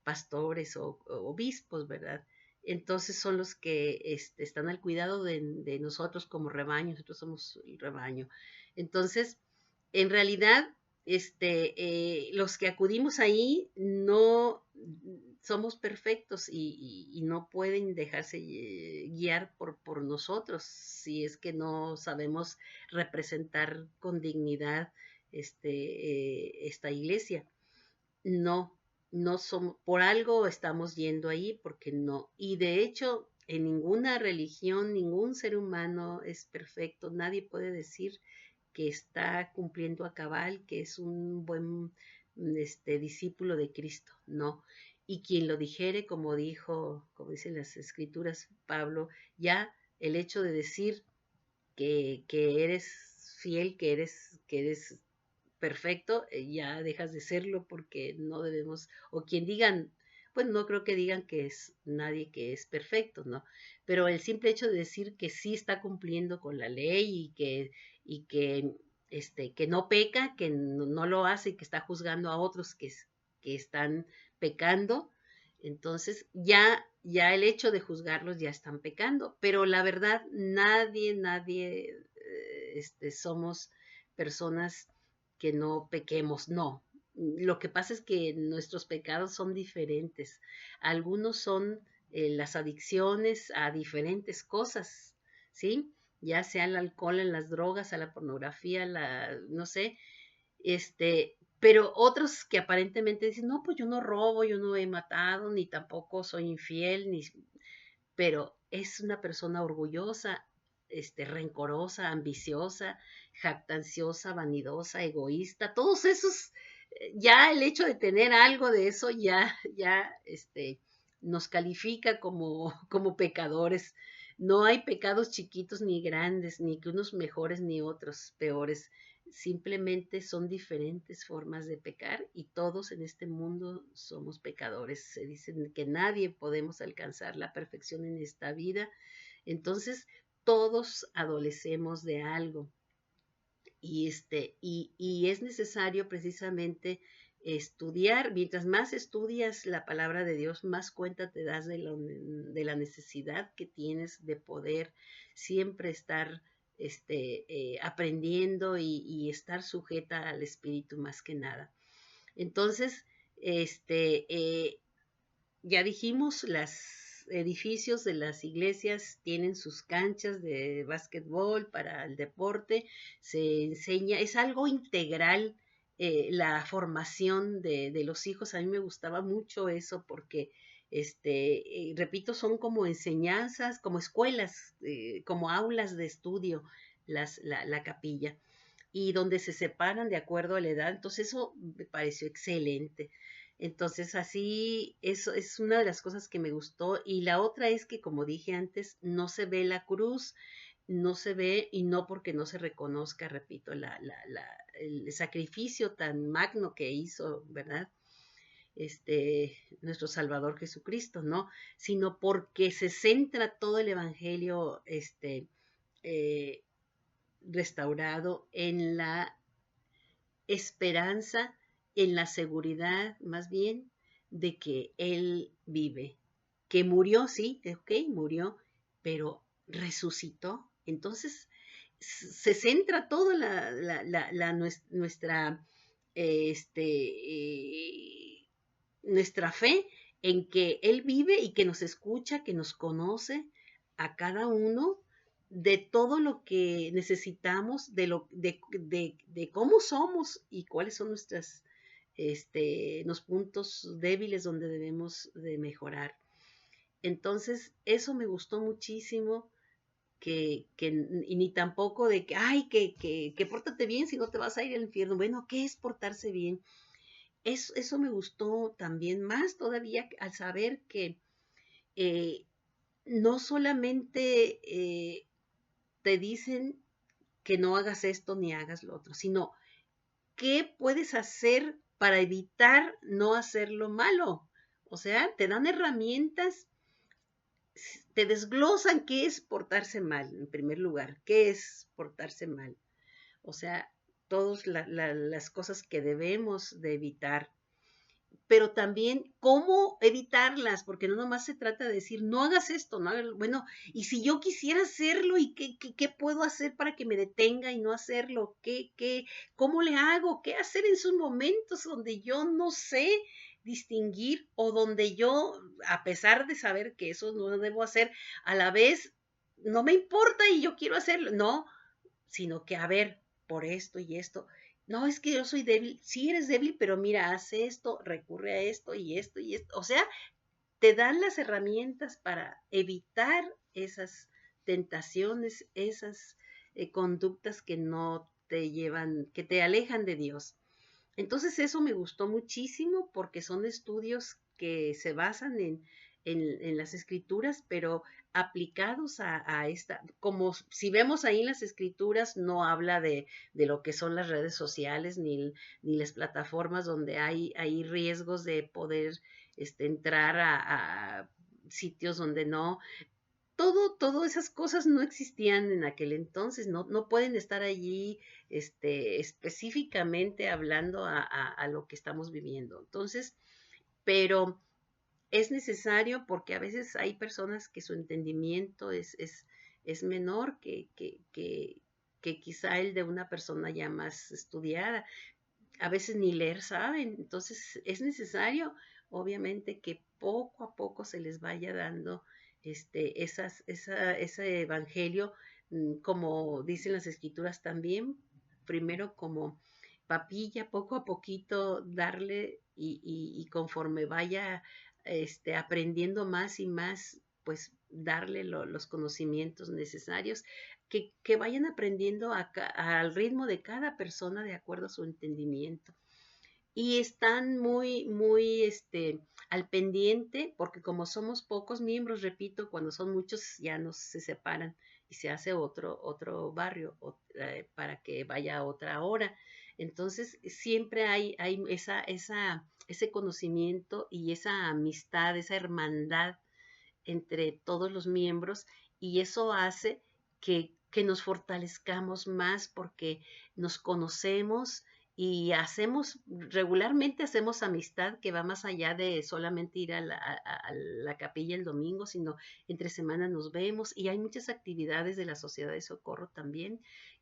pastores o obispos, ¿verdad? Entonces son los que están al cuidado de nosotros como rebaño, nosotros somos el rebaño. Entonces, en realidad, los que acudimos ahí no somos perfectos y no pueden dejarse guiar por nosotros si es que no sabemos representar con dignidad esta iglesia. No, no somos, por algo estamos yendo ahí, porque no. Y de hecho, en ninguna religión, ningún ser humano es perfecto. Nadie puede decir que está cumpliendo a cabal, que es un buen discípulo de Cristo. No. Y quien lo dijere, como dicen las escrituras, Pablo, ya el hecho de decir que eres fiel, que eres perfecto, ya dejas de serlo, porque no debemos, o quien digan, pues no creo que digan que es nadie que es perfecto, ¿no? Pero el simple hecho de decir que sí está cumpliendo con la ley y que no peca, que no lo hace, que está juzgando a otros que están pecando, entonces ya el hecho de juzgarlos ya están pecando, pero la verdad nadie somos personas que no pequemos, no. Lo que pasa es que nuestros pecados son diferentes. Algunos son las adicciones a diferentes cosas, ¿sí? ya sea al alcohol, en las drogas, a la pornografía, no sé, pero otros que aparentemente dicen, no, pues yo no robo, yo no he matado, ni tampoco soy infiel, pero es una persona orgullosa, rencorosa, ambiciosa, jactanciosa, vanidosa, egoísta, todos esos, ya el hecho de tener algo de eso nos califica como pecadores. No hay pecados chiquitos ni grandes, ni que unos mejores ni otros peores. Simplemente son diferentes formas de pecar y todos en este mundo somos pecadores. Se dice que nadie podemos alcanzar la perfección en esta vida. Entonces, todos adolecemos de algo y es necesario precisamente estudiar. Mientras más estudias la palabra de Dios, más cuenta te das de la necesidad que tienes de poder siempre estar aprendiendo y estar sujeta al Espíritu más que nada. Entonces, este, eh, ya dijimos, los edificios de las iglesias tienen sus canchas de básquetbol para el deporte, se enseña, es algo integral la formación de los hijos. A mí me gustaba mucho eso porque, repito, son como enseñanzas, como escuelas, como aulas de estudio, la capilla, y donde se separan de acuerdo a la edad. Entonces eso me pareció excelente. Entonces así, eso es una de las cosas que me gustó. Y la otra es que, como dije antes, no se ve la cruz, no se ve, y no porque no se reconozca, repito, el sacrificio tan magno que hizo, ¿verdad? Nuestro Salvador Jesucristo, ¿no? Sino porque se centra todo el Evangelio, eh, restaurado en la esperanza, en la seguridad más bien de que Él vive, que murió, sí, ok, murió, pero resucitó. Entonces se centra toda nuestra, nuestra fe en que Él vive y que nos escucha, que nos conoce a cada uno de todo lo que necesitamos, de cómo somos y cuáles son los puntos débiles donde debemos de mejorar. Entonces, eso me gustó muchísimo, y ni tampoco de que, ay, que pórtate bien si no te vas a ir al infierno. Bueno, ¿qué es portarse bien? Eso me gustó también más todavía al saber que eh, no solamente te dicen que no hagas esto ni hagas lo otro, sino qué puedes hacer para evitar no hacer lo malo. O sea, te dan herramientas, te desglosan qué es portarse mal, en primer lugar, qué es portarse mal. O sea, todas las cosas que debemos de evitar, pero también cómo evitarlas, porque no nomás se trata de decir, no hagas esto, no hagas, bueno, y si yo quisiera hacerlo, ¿y qué puedo hacer para que me detenga y no hacerlo? ¿Cómo le hago? ¿Qué hacer en esos momentos donde yo no sé distinguir o donde yo, a pesar de saber que eso no lo debo hacer, a la vez no me importa y yo quiero hacerlo? No, sino que, a ver, por esto y esto. No, es que yo soy débil. Sí eres débil, pero mira, haz esto, recurre a esto y esto y esto. O sea, te dan las herramientas para evitar esas tentaciones, esas conductas que no te llevan, que te alejan de Dios. Entonces eso me gustó muchísimo porque son estudios que se basan en las escrituras, pero aplicados a esta, como si vemos ahí en las escrituras, no habla de lo que son las redes sociales ni las plataformas donde hay riesgos de poder entrar a sitios donde no, todas esas cosas no existían en aquel entonces, no pueden estar allí específicamente hablando a lo que estamos viviendo. Entonces, pero es necesario porque a veces hay personas que su entendimiento es menor que quizá el de una persona ya más estudiada. A veces ni leer saben. Entonces, es necesario, obviamente, que poco a poco se les vaya dando ese evangelio como dicen las escrituras también, primero como papilla, poco a poquito darle y conforme vaya aprendiendo más y más, pues darle los conocimientos necesarios, que vayan aprendiendo al ritmo de cada persona de acuerdo a su entendimiento. Y están muy al pendiente, porque como somos pocos miembros, repito, cuando son muchos ya nos se separan y se hace otro barrio para que vaya a otra hora. Entonces, siempre hay ese conocimiento y esa amistad, esa hermandad entre todos los miembros, y eso hace que nos fortalezcamos más porque nos conocemos y regularmente hacemos amistad que va más allá de solamente ir a la capilla el domingo, sino entre semana nos vemos, y hay muchas actividades de la Sociedad de Socorro también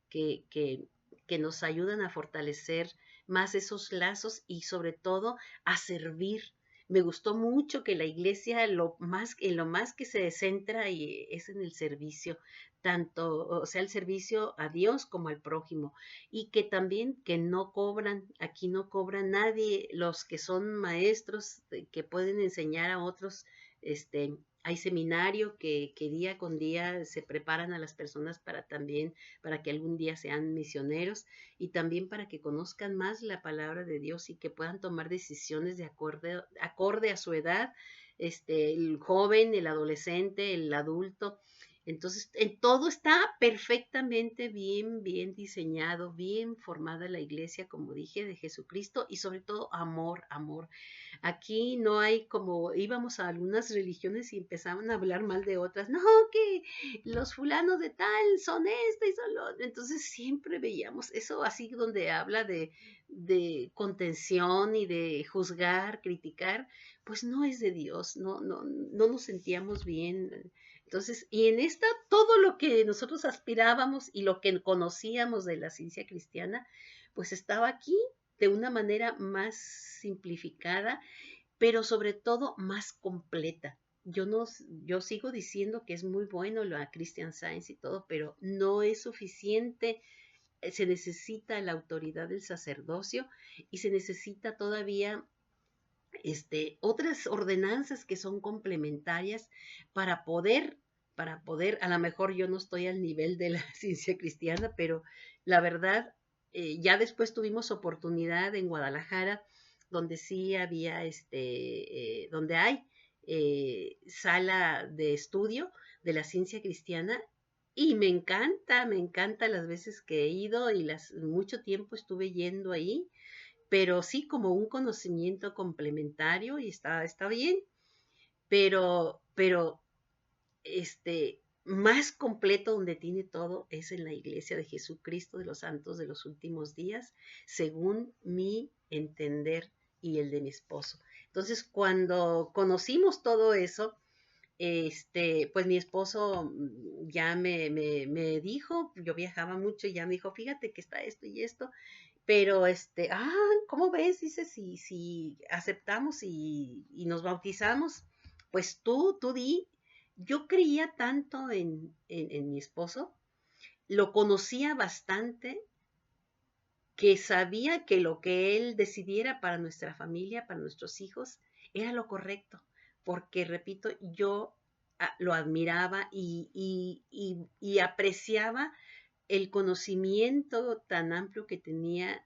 que, que, que nos ayudan a fortalecer más esos lazos y sobre todo a servir. Me gustó mucho que la iglesia en lo más que se centra y es en el servicio, tanto, o sea, el servicio a Dios como al prójimo, y que también que no cobran, aquí no cobra nadie, los que son maestros que pueden enseñar a otros, hay seminario que día con día se preparan a las personas para también, para que algún día sean misioneros, y también para que conozcan más la palabra de Dios y que puedan tomar decisiones acorde a su edad, el joven, el adolescente, el adulto. Entonces, en todo está perfectamente bien diseñado, bien formada la iglesia, como dije, de Jesucristo, y sobre todo amor, amor. Aquí no hay como íbamos a algunas religiones y empezaban a hablar mal de otras. No, que los fulanos de tal son esto y son lo otro. Entonces siempre veíamos eso así donde habla de contención y de juzgar, criticar, pues no es de Dios, no nos sentíamos bien. Entonces, y en esta, todo lo que nosotros aspirábamos y lo que conocíamos de la ciencia cristiana, pues estaba aquí de una manera más simplificada, pero sobre todo más completa. Yo, no, yo sigo diciendo que es muy bueno la Christian Science y todo, pero no es suficiente. Se necesita la autoridad del sacerdocio y se necesita todavía otras ordenanzas que son complementarias para poder, a lo mejor yo no estoy al nivel de la ciencia cristiana, pero la verdad, ya después tuvimos oportunidad en Guadalajara, donde sí había, donde hay sala de estudio de la ciencia cristiana, y me encanta las veces que he ido y mucho tiempo estuve yendo ahí, pero sí como un conocimiento complementario, y está bien, pero más completo, donde tiene todo, es en la iglesia de Jesucristo de los santos de los últimos días, según mi entender y el de mi esposo. Entonces, cuando conocimos todo eso, pues mi esposo ya me dijo, yo viajaba mucho, y ya me dijo, fíjate que está esto y esto, pero ¿cómo ves? Dice, si aceptamos y nos bautizamos, pues tú di. Yo creía tanto en mi esposo, lo conocía bastante, que sabía que lo que él decidiera para nuestra familia, para nuestros hijos, era lo correcto, porque, repito, yo lo admiraba y apreciaba el conocimiento tan amplio que tenía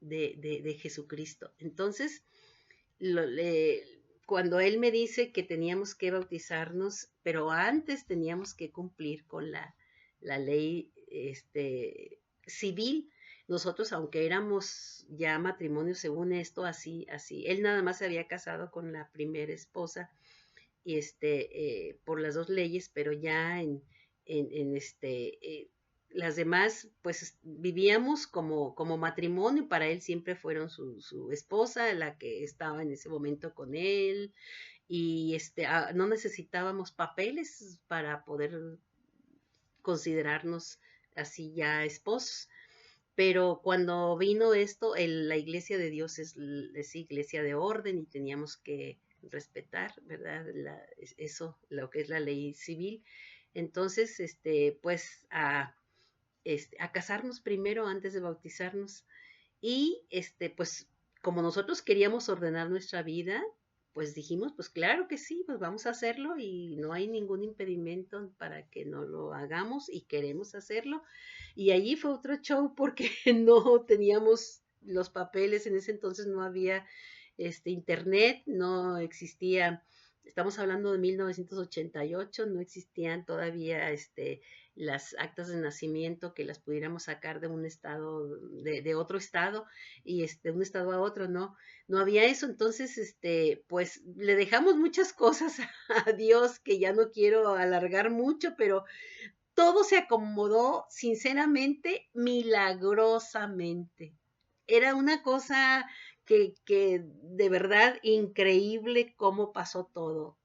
de Jesucristo. Entonces, cuando él me dice que teníamos que bautizarnos, pero antes teníamos que cumplir con la ley civil, nosotros, aunque éramos ya matrimonio según esto, así, él nada más se había casado con la primera esposa, y por las dos leyes, pero ya las demás, pues vivíamos como matrimonio. Para él siempre fueron su esposa, la que estaba en ese momento con él, y no necesitábamos papeles para poder considerarnos así ya esposos. Pero cuando vino esto, la iglesia de Dios es iglesia de orden, y teníamos que respetar, ¿verdad? Eso, lo que es la ley civil. Entonces, pues a casarnos primero antes de bautizarnos. Y pues como nosotros queríamos ordenar nuestra vida, pues dijimos, pues claro que sí, pues vamos a hacerlo y no hay ningún impedimento para que no lo hagamos y queremos hacerlo. Y allí fue otro show porque no teníamos los papeles, en ese entonces no había internet, no existía, estamos hablando de 1988, no existían todavía las actas de nacimiento que las pudiéramos sacar de un estado, de otro estado, y de un estado a otro, no había eso. Entonces, pues le dejamos muchas cosas a Dios, que ya no quiero alargar mucho, pero todo se acomodó sinceramente, milagrosamente. Era una cosa que de verdad increíble cómo pasó todo.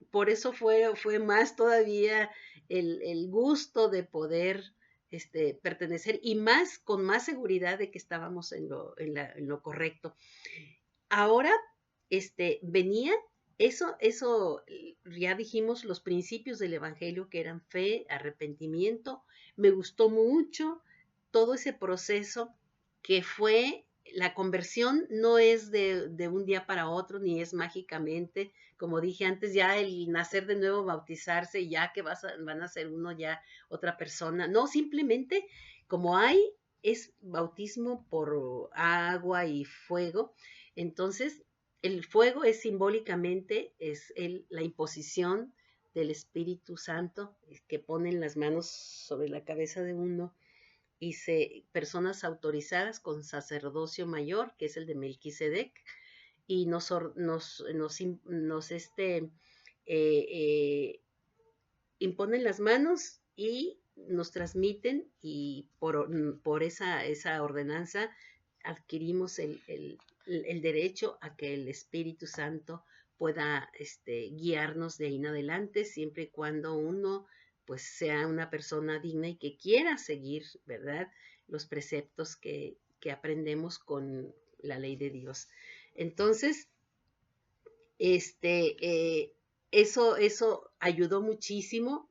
Por eso fue más todavía el gusto de poder pertenecer, y más con más seguridad de que estábamos en lo correcto. Ahora, venía eso, ya dijimos los principios del Evangelio, que eran fe, arrepentimiento. Me gustó mucho todo ese proceso que fue la conversión. No es de un día para otro, ni es mágicamente, como dije antes, ya el nacer de nuevo, bautizarse, ya que van a ser uno ya otra persona. No, simplemente como es bautismo por agua y fuego. Entonces, el fuego es simbólicamente, la imposición del Espíritu Santo, que ponen las manos sobre la cabeza de uno, y personas autorizadas con sacerdocio mayor, que es el de Melquisedec, y nos eh, imponen las manos y nos transmiten, y por esa ordenanza adquirimos el derecho a que el Espíritu Santo pueda guiarnos de ahí en adelante, siempre y cuando uno pues sea una persona digna y que quiera seguir, ¿verdad?, los preceptos que aprendemos con la ley de Dios. Entonces, eso ayudó muchísimo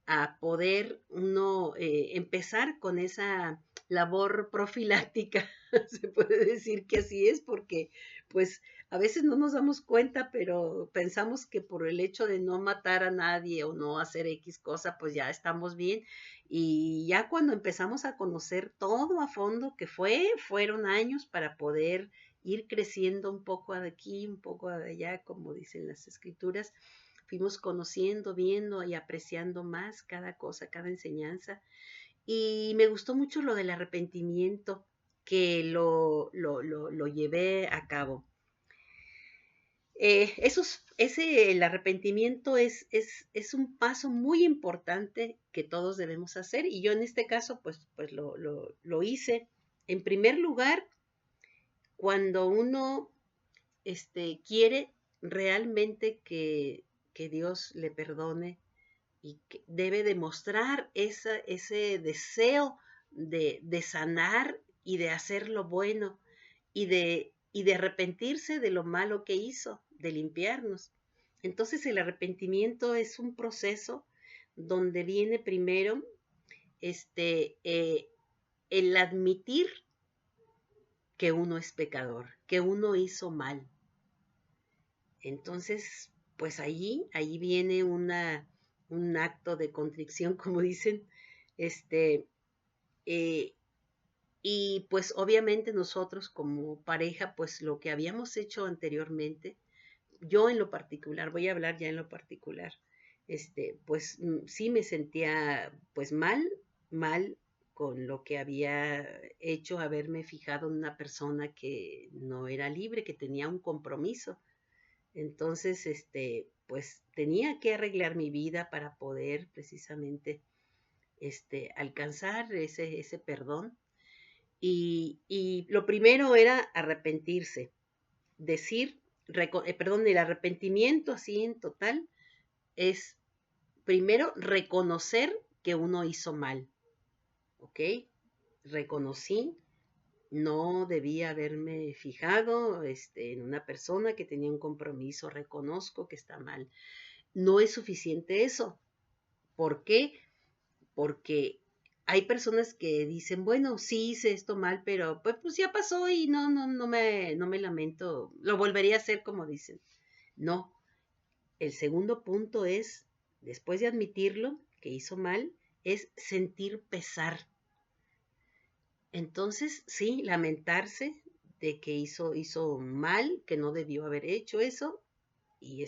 a poder uno empezar con esa labor profiláctica. Se puede decir que así es, porque pues a veces no nos damos cuenta, pero pensamos que por el hecho de no matar a nadie o no hacer X cosa, pues ya estamos bien. Y ya cuando empezamos a conocer todo a fondo, que fueron años para poder ir creciendo un poco de aquí, un poco de allá, como dicen las escrituras, fuimos conociendo, viendo y apreciando más cada cosa, cada enseñanza. Y me gustó mucho lo del arrepentimiento, que lo llevé a cabo. El arrepentimiento es un paso muy importante que todos debemos hacer, y yo en este caso pues lo hice. En primer lugar, cuando uno quiere realmente que Dios le perdone, y que debe demostrar ese deseo de sanar y de hacer lo bueno, y de arrepentirse de lo malo que hizo, de limpiarnos. Entonces el arrepentimiento es un proceso donde viene primero el admitir que uno es pecador, que uno hizo mal. Entonces, pues ahí viene un acto de contrición, como dicen, este, eh, y pues obviamente nosotros como pareja, pues lo que habíamos hecho anteriormente, yo en lo particular, voy a hablar ya en lo particular, pues sí me sentía pues mal con lo que había hecho, haberme fijado en una persona que no era libre, que tenía un compromiso. Entonces, pues tenía que arreglar mi vida para poder precisamente, alcanzar ese perdón. Y lo primero era arrepentirse, decir, perdón, el arrepentimiento así en total es primero reconocer que uno hizo mal, ¿ok? Reconocí, no debía haberme fijado en una persona que tenía un compromiso, reconozco que está mal. No es suficiente eso. ¿Por qué? Porque hay personas que dicen, bueno, sí hice esto mal, pero pues ya pasó y no me lamento, lo volvería a hacer como dicen. No, el segundo punto es, después de admitirlo, que hizo mal, es sentir pesar. Entonces, sí, lamentarse de que hizo mal, que no debió haber hecho eso, y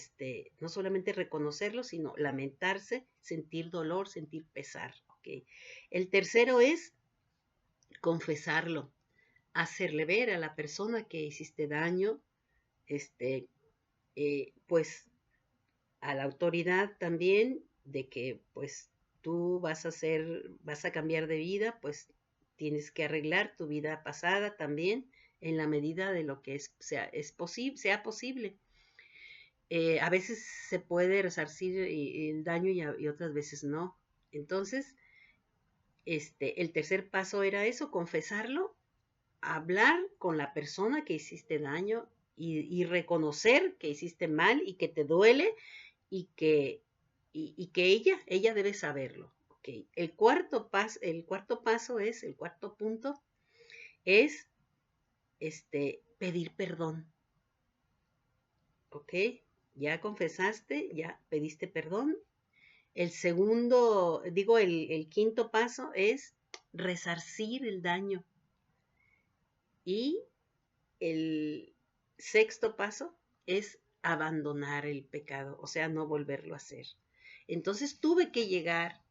no solamente reconocerlo, sino lamentarse, sentir dolor, sentir pesar. ¿Ok? El tercero es confesarlo, hacerle ver a la persona que hiciste daño, pues a la autoridad también de que pues tú vas a cambiar de vida, pues tienes que arreglar tu vida pasada también en la medida de lo que sea posible. A veces se puede resarcir el daño y otras veces no. Entonces, el tercer paso era eso, confesarlo, hablar con la persona que hiciste daño y reconocer que hiciste mal y que te duele y que ella debe saberlo. Okay. El cuarto punto es pedir perdón. ¿Ok? Ya confesaste, ya pediste perdón. El quinto paso es resarcir el daño. Y el sexto paso es abandonar el pecado, o sea, no volverlo a hacer. Entonces tuve que llegar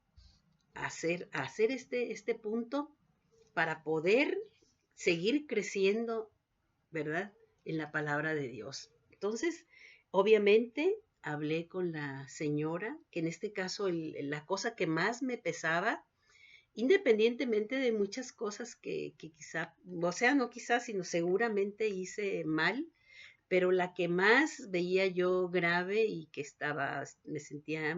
a hacer este punto para poder seguir creciendo, ¿verdad? En la palabra de Dios. Entonces, obviamente, hablé con la señora, que en este caso la cosa que más me pesaba, independientemente de muchas cosas que quizá, o sea, no quizás, sino seguramente hice mal, pero la que más veía yo grave y que me sentía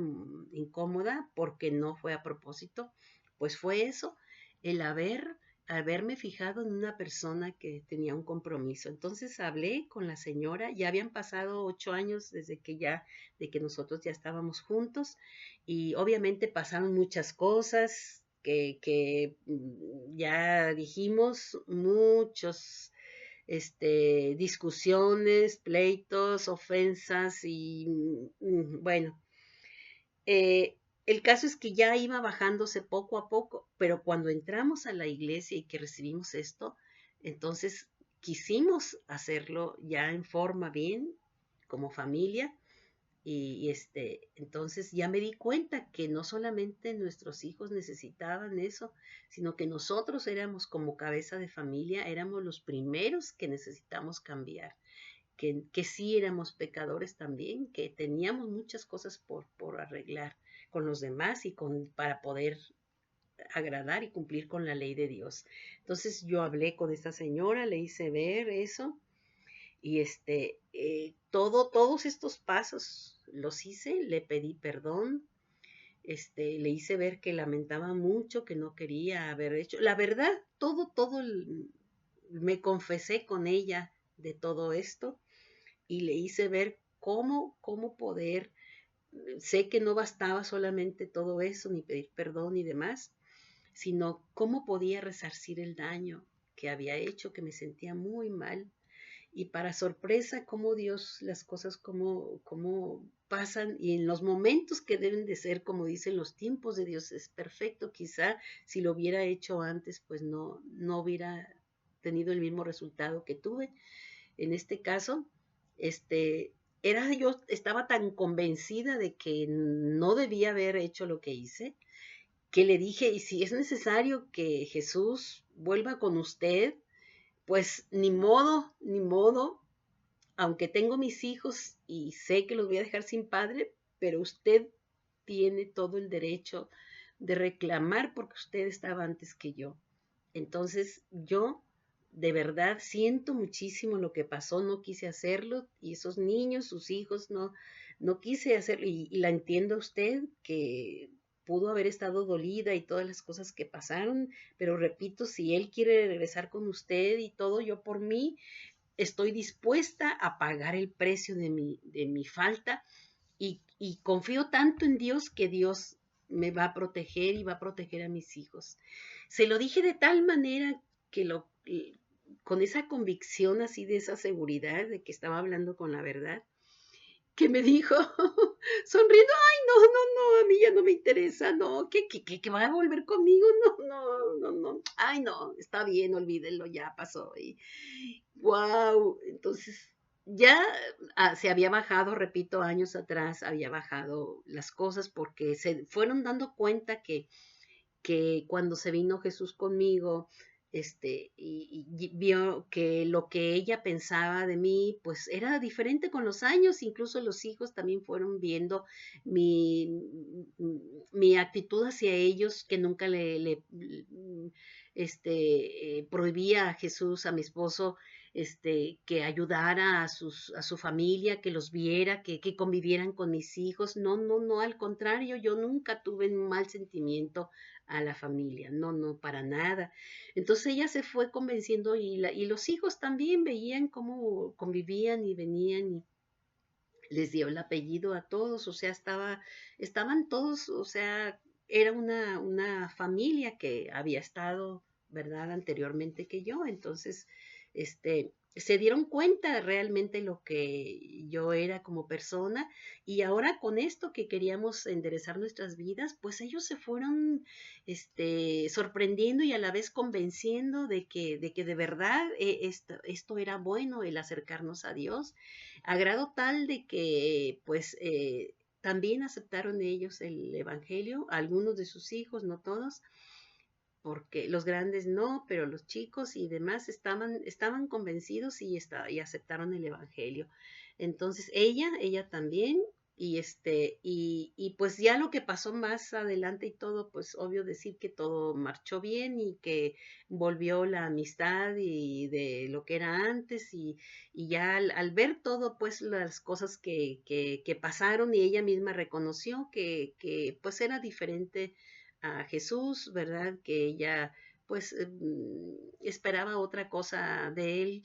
incómoda porque no fue a propósito, pues fue eso, el haberme fijado en una persona que tenía un compromiso. Entonces hablé con la señora, ya habían pasado 8 años de que nosotros ya estábamos juntos y obviamente pasaron muchas cosas que ya dijimos, muchos discusiones, pleitos, ofensas y bueno, el caso es que ya iba bajándose poco a poco, pero cuando entramos a la iglesia y que recibimos esto, entonces quisimos hacerlo ya en forma bien, como familia, entonces ya me di cuenta que no solamente nuestros hijos necesitaban eso, sino que nosotros éramos como cabeza de familia, éramos los primeros que necesitamos cambiar, que sí éramos pecadores también, que teníamos muchas cosas por arreglar con los demás para poder agradar y cumplir con la ley de Dios. Entonces yo hablé con esta señora, le hice ver eso y todos estos pasos los hice, le pedí perdón, le hice ver que lamentaba mucho, que no quería haber hecho. La verdad, me confesé con ella de todo esto y le hice ver cómo poder, sé que no bastaba solamente todo eso, ni pedir perdón y demás, sino cómo podía resarcir el daño que había hecho, que me sentía muy mal. Y para sorpresa, cómo Dios, las cosas, cómo pasan y en los momentos que deben de ser, como dicen, los tiempos de Dios es perfecto. Quizá si lo hubiera hecho antes, pues no hubiera tenido el mismo resultado que tuve. En este caso, yo estaba tan convencida de que no debía haber hecho lo que hice, que le dije, y si es necesario que Jesús vuelva con usted, pues ni modo, aunque tengo mis hijos y sé que los voy a dejar sin padre, pero usted tiene todo el derecho de reclamar porque usted estaba antes que yo. Entonces yo de verdad siento muchísimo lo que pasó, no quise hacerlo y esos niños, sus hijos, no quise hacerlo y la entiendo a usted que pudo haber estado dolida y todas las cosas que pasaron, pero repito, si él quiere regresar con usted y todo, yo por mí estoy dispuesta a pagar el precio de mi falta y confío tanto en Dios que Dios me va a proteger y va a proteger a mis hijos. Se lo dije de tal manera que con esa convicción así de esa seguridad de que estaba hablando con la verdad, que me dijo, sonriendo, ay, no, no, no, a mí ya no me interesa, no, que va a volver conmigo, no, no, no, no, ay, no, está bien, olvídenlo, ya pasó. Y wow, entonces ya se había bajado, repito, años atrás había bajado las cosas porque se fueron dando cuenta que cuando se vino Jesús conmigo, y vio que lo que ella pensaba de mí, pues era diferente con los años, incluso los hijos también fueron viendo mi, mi actitud hacia ellos, que nunca prohibía a Jesús, a mi esposo, que ayudara a su familia, que los viera, que convivieran con mis hijos. No, no, no, al contrario, yo nunca tuve un mal sentimiento a la familia, no, no, para nada. Entonces ella se fue convenciendo y los hijos también veían cómo convivían y venían y les dio el apellido a todos, o sea, estaban todos, o sea, era una familia que había estado, ¿verdad?, anteriormente que yo, entonces, se dieron cuenta realmente lo que yo era como persona y ahora con esto que queríamos enderezar nuestras vidas, pues ellos se fueron, sorprendiendo y a la vez convenciendo de que de verdad esto era bueno, el acercarnos a Dios a grado tal de que pues también aceptaron ellos el Evangelio, algunos de sus hijos, no todos, porque los grandes no, pero los chicos y demás estaban convencidos y aceptaron el Evangelio. Entonces ella también, y pues ya lo que pasó más adelante y todo, pues obvio decir que todo marchó bien y que volvió la amistad y de lo que era antes, y ya al ver todo, pues las cosas que pasaron y ella misma reconoció que pues era diferente a Jesús, ¿verdad? Que ella pues esperaba otra cosa de él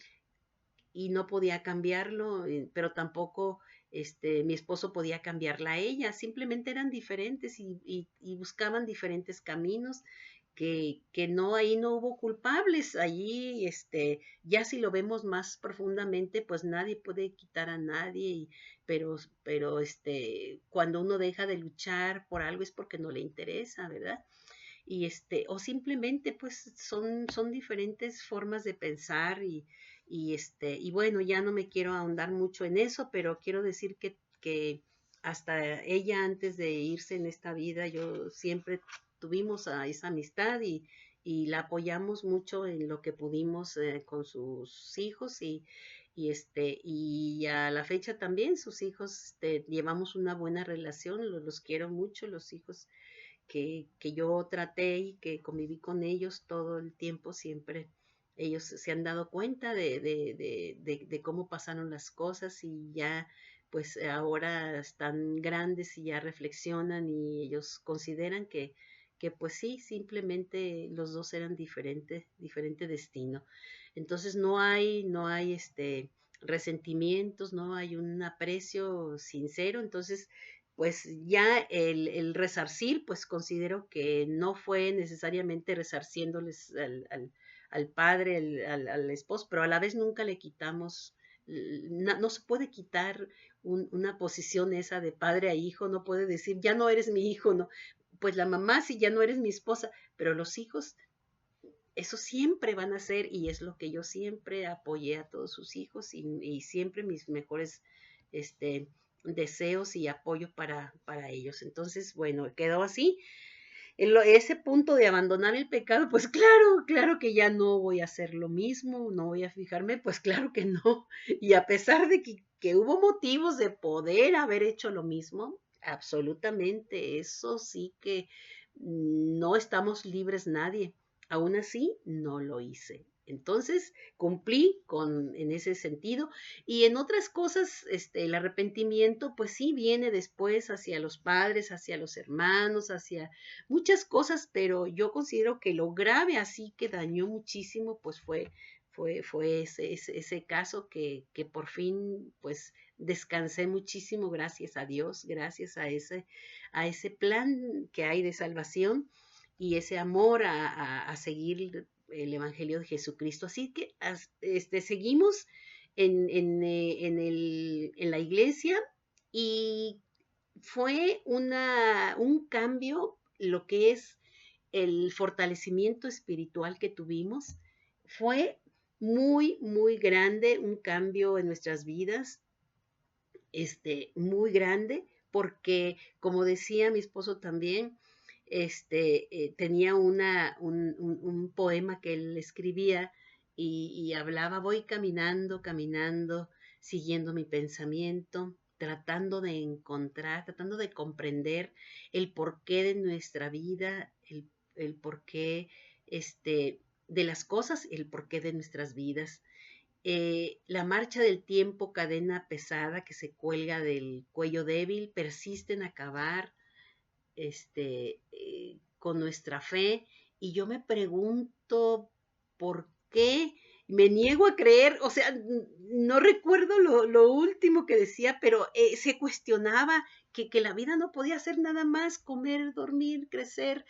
y no podía cambiarlo, pero tampoco mi esposo podía cambiarla a ella, simplemente eran diferentes y buscaban diferentes caminos. Que no, ahí no hubo culpables, allí, ya si lo vemos más profundamente, pues nadie puede quitar a nadie, pero, cuando uno deja de luchar por algo es porque no le interesa, ¿verdad? O simplemente pues son diferentes formas de pensar y bueno, ya no me quiero ahondar mucho en eso, pero quiero decir que hasta ella antes de irse en esta vida, yo siempre tuvimos a esa amistad y la apoyamos mucho en lo que pudimos con sus hijos y a la fecha también sus hijos, llevamos una buena relación, los quiero mucho, los hijos que yo traté y que conviví con ellos todo el tiempo, siempre ellos se han dado cuenta de cómo pasaron las cosas y ya pues ahora están grandes y ya reflexionan y ellos consideran que pues sí, simplemente los dos eran diferente destino. Entonces no hay resentimientos, no hay un aprecio sincero, entonces pues ya el resarcir, pues considero que no fue necesariamente resarciéndoles al padre, al esposo, pero a la vez nunca le quitamos, no se puede quitar una posición esa de padre a hijo, no puede decir, ya no eres mi hijo, no, pues la mamá sí, ya no eres mi esposa, pero los hijos, eso siempre van a ser y es lo que yo siempre apoyé a todos sus hijos y siempre mis mejores, este, deseos y apoyo para ellos. Entonces, bueno, quedó así. Ese punto de abandonar el pecado, pues claro, claro que ya no voy a hacer lo mismo, no voy a fijarme, pues claro que no. Y a pesar de que hubo motivos de poder haber hecho lo mismo, absolutamente, eso sí que no estamos libres nadie. Aún así, no lo hice. Entonces, cumplí en ese sentido y en otras cosas, el arrepentimiento, pues sí viene después hacia los padres, hacia los hermanos, hacia muchas cosas, pero yo considero que lo grave así que dañó muchísimo, pues fue ese caso que por fin pues descansé muchísimo, gracias a Dios, gracias a ese plan que hay de salvación y ese amor a seguir el Evangelio de Jesucristo. Así que seguimos en la iglesia y fue un cambio, lo que es el fortalecimiento espiritual que tuvimos. Fue muy, muy grande, un cambio en nuestras vidas, muy grande, porque como decía mi esposo también, tenía un poema que él escribía y hablaba, voy caminando, caminando, siguiendo mi pensamiento, tratando de encontrar, tratando de comprender el porqué de nuestra vida, el porqué de las cosas, el porqué de nuestras vidas. La marcha del tiempo, cadena pesada que se cuelga del cuello débil, persiste en acabar con nuestra fe. Y yo me pregunto por qué me niego a creer, o sea, no recuerdo lo último que decía, pero se cuestionaba que la vida no podía ser nada más comer, dormir, crecer,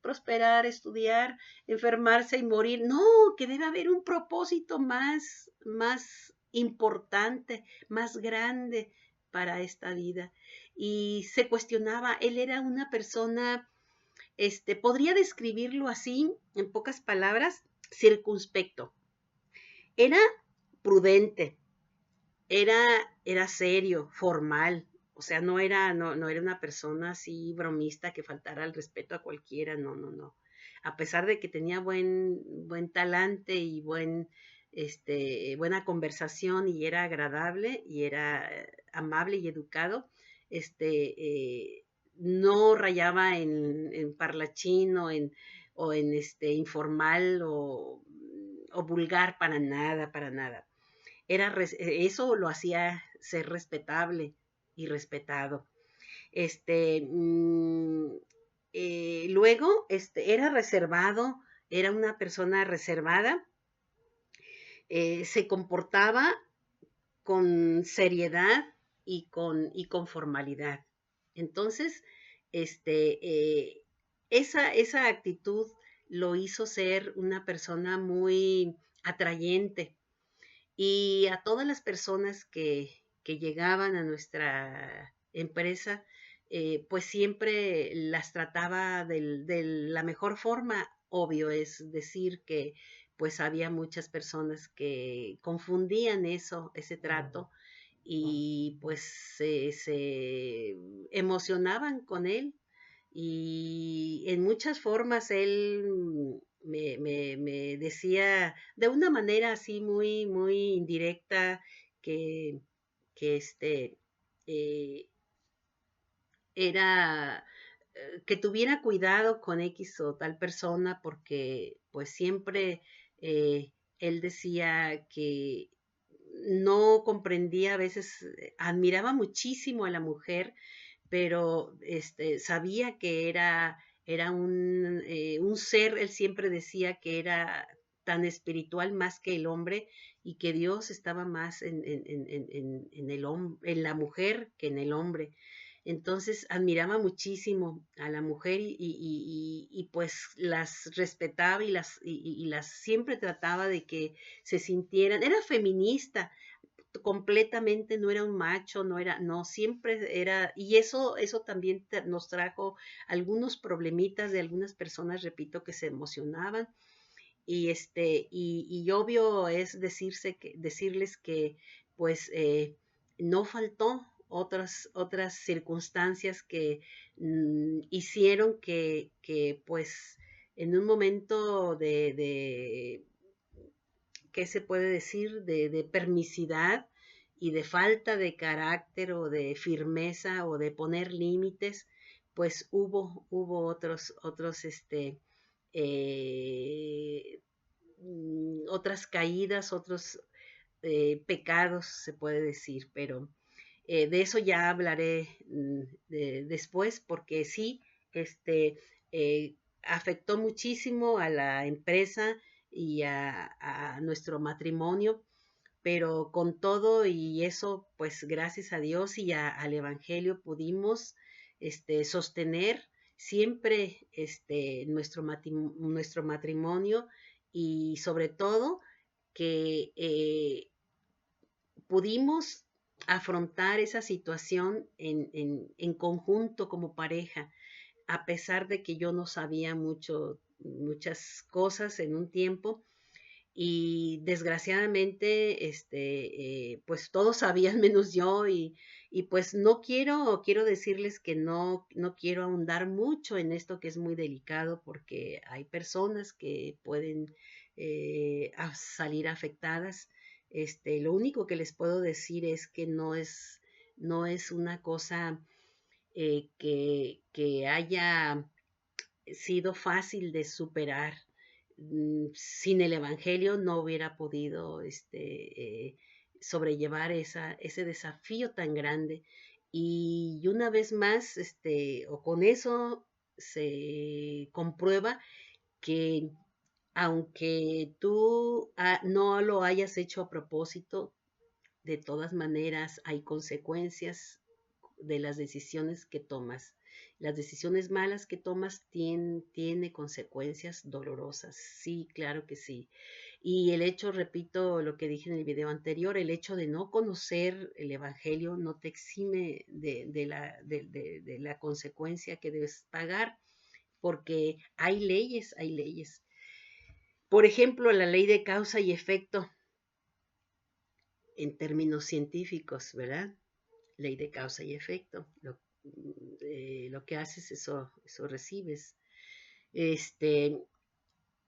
prosperar, estudiar, enfermarse y morir. No, que debe haber un propósito más importante, más grande para esta vida. Y se cuestionaba, él era una persona, podría describirlo así, en pocas palabras, circunspecto. Era prudente, era, era serio, formal, o sea, no era una persona así bromista que faltara al respeto a cualquiera, no, no, no. A pesar de que tenía buen talante y buena conversación y era agradable y era amable y educado, no rayaba en parlachín o en informal o vulgar para nada, para nada. Eso lo hacía ser respetable y respetado. Este, mm, Luego, era reservado, era una persona reservada, se comportaba con seriedad y con formalidad. Entonces, este, eh, esa actitud lo hizo ser una persona muy atrayente y a todas las personas que llegaban a nuestra empresa, pues siempre las trataba de la mejor forma. Obvio es decir que pues había muchas personas que confundían eso, ese trato, y pues se emocionaban con él. Y en muchas formas él me decía de una manera así muy, muy indirecta que, que eh, era que tuviera cuidado con X o tal persona porque pues siempre él decía que no comprendía a veces, admiraba muchísimo a la mujer, pero sabía que era un ser, él siempre decía que era tan espiritual más que el hombre y que Dios estaba más en la mujer que en el hombre. Entonces admiraba muchísimo a la mujer y pues las respetaba y las siempre trataba de que se sintieran, era feminista, completamente, no era un macho, no, siempre era, y eso también nos trajo algunos problemitas de algunas personas, repito, que se emocionaban, y obvio es decirles que pues no faltó otras circunstancias que hicieron que pues en un momento ¿qué se puede decir? De permisidad y de falta de carácter o de firmeza o de poner límites, pues hubo eh, otras caídas, otros pecados, se puede decir, pero de eso ya hablaré después, porque sí, este, afectó muchísimo a la empresa y a nuestro matrimonio, pero con todo y eso, pues gracias a Dios y al Evangelio pudimos sostener siempre nuestro matrimonio y sobre todo que pudimos afrontar esa situación en conjunto como pareja, a pesar de que yo no sabía muchas cosas en un tiempo y desgraciadamente, pues todos sabían menos yo y pues no quiero decirles que no quiero ahondar mucho en esto que es muy delicado porque hay personas que pueden salir afectadas. Lo único que les puedo decir es que no es una cosa que haya sido fácil de superar. Sin el Evangelio no hubiera podido sobrellevar ese desafío tan grande. Y una vez más, o con eso se comprueba que aunque tú no lo hayas hecho a propósito, de todas maneras hay consecuencias de las decisiones que tomas. Las decisiones malas que tomas tiene consecuencias dolorosas. Sí, claro que sí. Y el hecho, repito lo que dije en el video anterior, el hecho de no conocer el Evangelio no te exime de la consecuencia que debes pagar, porque hay leyes, hay leyes. Por ejemplo, la ley de causa y efecto en términos científicos, ¿verdad? Ley de causa y efecto. Lo que haces, eso recibes. Este,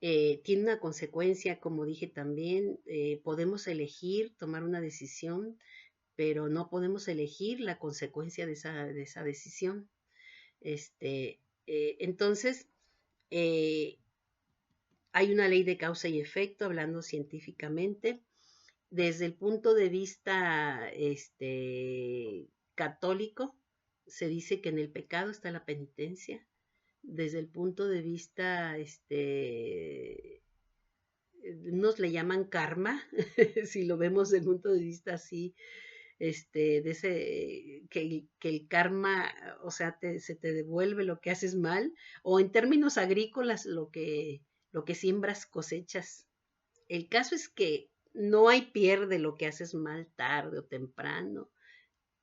Tiene una consecuencia, como dije también, podemos elegir tomar una decisión, pero no podemos elegir la consecuencia de esa decisión. Entonces, eh, hay una ley de causa y efecto, hablando científicamente. Desde el punto de vista católico, se dice que en el pecado está la penitencia. Desde el punto de vista, unos le llaman karma, si lo vemos desde el punto de vista así, de ese, que el karma, o sea, se te devuelve lo que haces mal, o en términos agrícolas, lo que siembras cosechas. El caso es que no hay pierde, lo que haces mal tarde o temprano,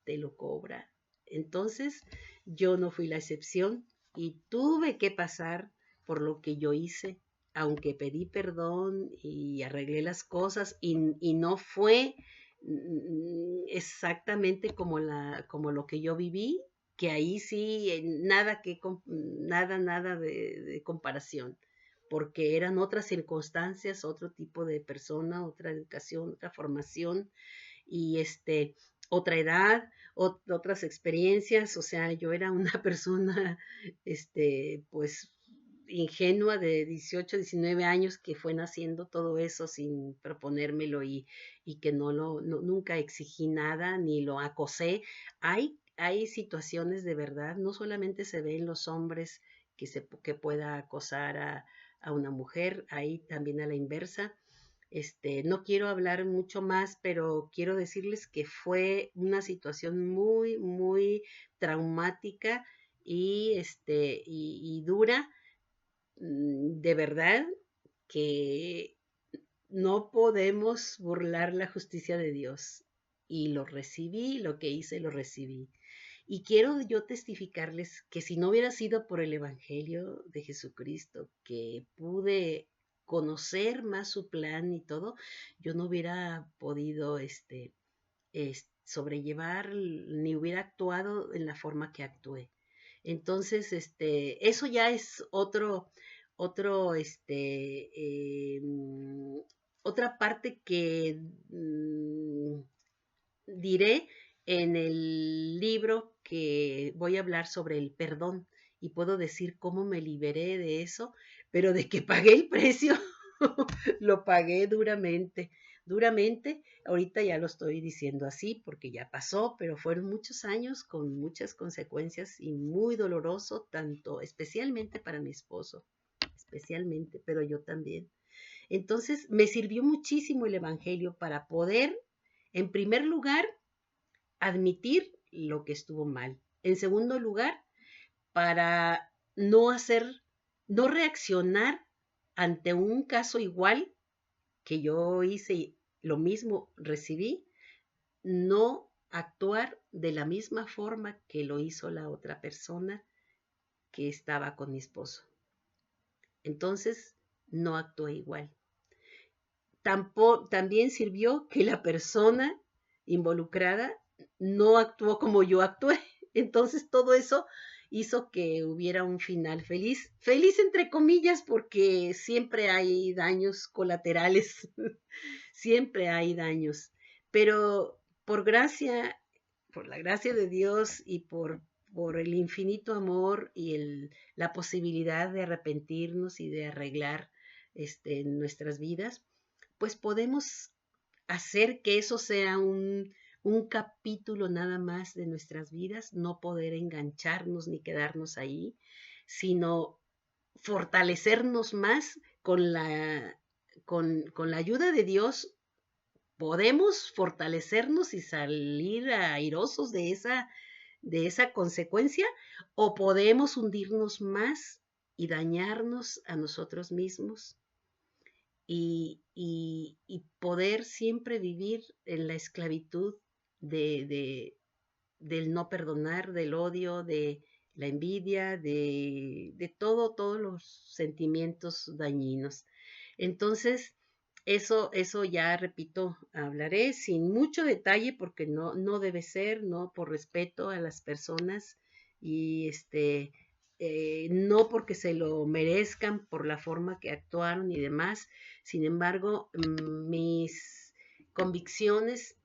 te lo cobra. Entonces, yo no fui la excepción y tuve que pasar por lo que yo hice, aunque pedí perdón y arreglé las cosas y no fue exactamente como lo que yo viví, que ahí sí, nada de comparación, porque eran otras circunstancias, otro tipo de persona, otra educación, otra formación y otra edad, otras experiencias, o sea, yo era una persona, pues ingenua de 18, 19 años que fue naciendo todo eso sin proponérmelo y que nunca exigí nada ni lo acosé. Hay situaciones de verdad, no solamente se ve en los hombres que pueda acosar a una mujer, hay también a la inversa. No quiero hablar mucho más, pero quiero decirles que fue una situación muy, muy traumática y dura, de verdad, que no podemos burlar la justicia de Dios. Y lo recibí, lo que hice, lo recibí. Y quiero yo testificarles que si no hubiera sido por el Evangelio de Jesucristo, que pude conocer más su plan y todo, yo no hubiera podido sobrellevar ni hubiera actuado en la forma que actué. Entonces, eso ya es otro, otra parte que diré en el libro que voy a hablar sobre el perdón y puedo decir cómo me liberé de eso, pero de que pagué el precio, lo pagué duramente, duramente. Ahorita ya lo estoy diciendo así porque ya pasó, pero fueron muchos años con muchas consecuencias y muy doloroso, tanto especialmente para mi esposo, especialmente, pero yo también. Entonces, me sirvió muchísimo el Evangelio para poder, en primer lugar, admitir lo que estuvo mal. En segundo lugar, para no reaccionar ante un caso igual que yo hice lo mismo, recibí, no actuar de la misma forma que lo hizo la otra persona que estaba con mi esposo. Entonces, no actué igual. También sirvió que la persona involucrada no actuó como yo actué. Entonces, todo eso hizo que hubiera un final feliz. Feliz entre comillas, porque siempre hay daños colaterales, siempre hay daños. Pero por gracia, por la gracia de Dios y por el infinito amor y la posibilidad de arrepentirnos y de arreglar nuestras vidas, pues podemos hacer que eso sea un capítulo nada más de nuestras vidas, no poder engancharnos ni quedarnos ahí, sino fortalecernos más con la ayuda de Dios. Podemos fortalecernos y salir airosos de esa consecuencia, o podemos hundirnos más y dañarnos a nosotros mismos y poder siempre vivir en la esclavitud del no perdonar, del odio, de la envidia, de todos los sentimientos dañinos. Entonces, eso ya, repito, hablaré sin mucho detalle porque no debe ser, no por respeto a las personas y no porque se lo merezcan por la forma que actuaron y demás. Sin embargo, mis convicciones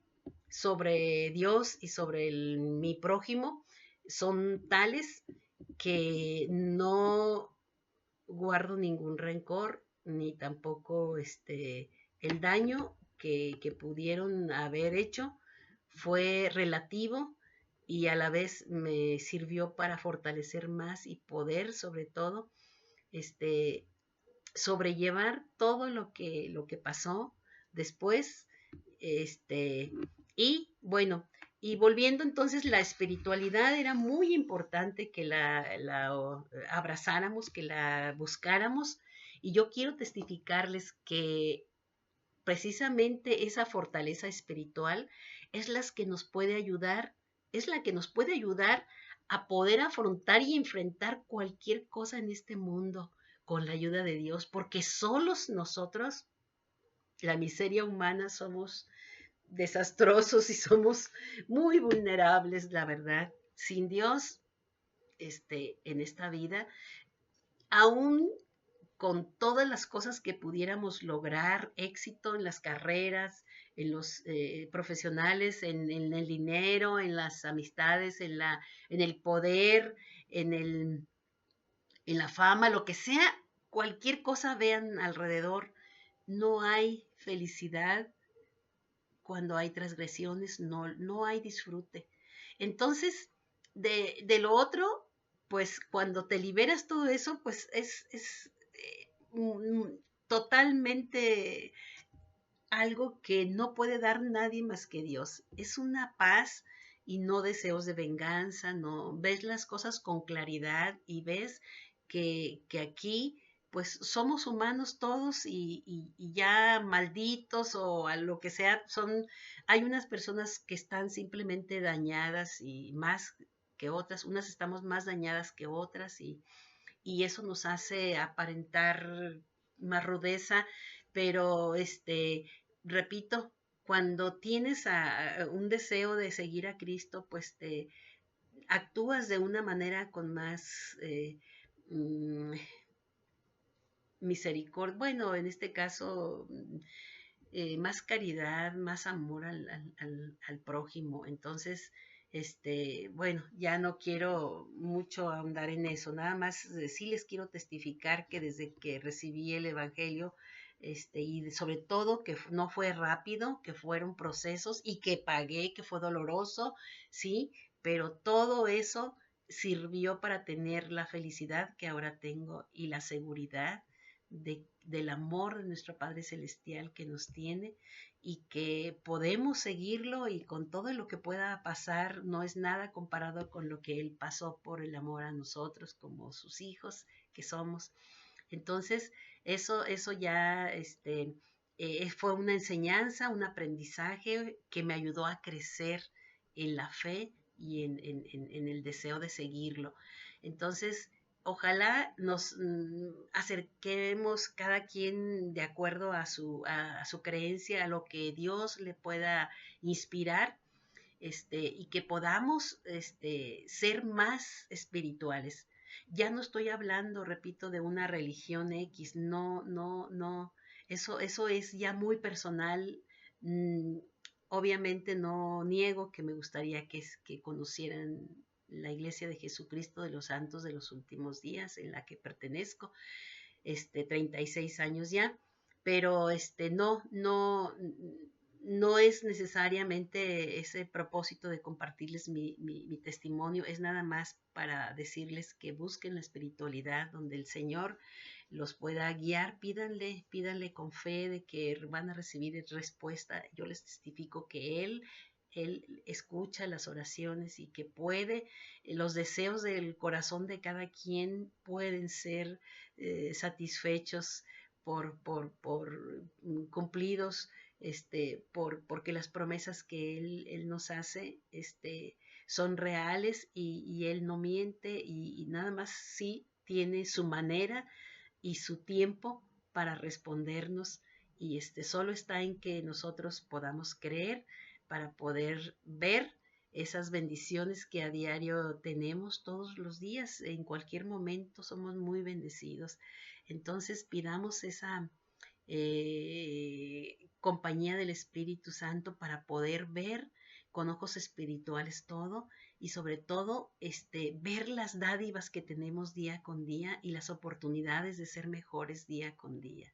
sobre Dios y sobre mi prójimo son tales que no guardo ningún rencor ni tampoco el daño que pudieron haber hecho fue relativo y a la vez me sirvió para fortalecer más y poder sobre todo este sobrellevar todo lo que pasó después. este y bueno, y volviendo entonces, la espiritualidad era muy importante que la abrazáramos, que la buscáramos, y yo quiero testificarles que precisamente esa fortaleza espiritual es la que nos puede ayudar, es la que nos puede ayudar a poder afrontar y enfrentar cualquier cosa en este mundo con la ayuda de Dios, porque solos nosotros, la miseria humana, somos desastrosos y somos muy vulnerables, la verdad. Sin Dios, en esta vida, aún con todas las cosas que pudiéramos lograr, éxito en las carreras, en los profesionales, en el dinero, en las amistades, en el poder, en la fama, lo que sea, cualquier cosa vean alrededor, no hay felicidad cuando hay transgresiones, no hay disfrute. Entonces, de lo otro, pues cuando te liberas todo eso, pues es totalmente algo que no puede dar nadie más que Dios. Es una paz y no deseos de venganza, no ves las cosas con claridad y ves que aquí pues somos humanos todos y ya malditos o a lo que sea, hay unas personas que están simplemente dañadas y más que otras, unas estamos más dañadas que otras y eso nos hace aparentar más rudeza, pero repito, cuando tienes un deseo de seguir a Cristo, pues te actúas de una manera con más mm, misericordia, bueno, en este caso, más caridad, más amor al prójimo. Entonces, bueno, ya no quiero mucho ahondar en eso, nada más sí les quiero testificar que desde que recibí el Evangelio, y sobre todo que no fue rápido, que fueron procesos y que pagué, que fue doloroso, sí, pero todo eso sirvió para tener la felicidad que ahora tengo y la seguridad del amor de nuestro Padre Celestial que nos tiene y que podemos seguirlo y con todo lo que pueda pasar no es nada comparado con lo que Él pasó por el amor a nosotros como sus hijos que somos. Entonces, eso ya fue una enseñanza, un aprendizaje que me ayudó a crecer en la fe y en el deseo de seguirlo. Entonces, ojalá nos acerquemos cada quien de acuerdo a su creencia, a lo que Dios le pueda inspirar, y que podamos ser más espirituales. Ya no estoy hablando, repito, de una religión X, no, no, no, eso es ya muy personal. Mm, Obviamente no niego que me gustaría que conocieran la Iglesia de Jesucristo de los Santos de los Últimos Días, en la que pertenezco, 36 años ya, pero no es necesariamente ese propósito de compartirles mi testimonio, es nada más para decirles que busquen la espiritualidad donde el Señor los pueda guiar, pídanle con fe de que van a recibir respuesta. Yo les testifico que Él escucha las oraciones y que puede, los deseos del corazón de cada quien pueden ser satisfechos por cumplidos, porque las promesas que él nos hace, son reales y Él no miente y nada más sí tiene su manera y su tiempo para respondernos y solo está en que nosotros podamos creer para poder ver esas bendiciones que a diario tenemos todos los días, en cualquier momento somos muy bendecidos. Entonces pidamos esa compañía del Espíritu Santo para poder ver con ojos espirituales todo y sobre todo ver las dádivas que tenemos día con día y las oportunidades de ser mejores día con día.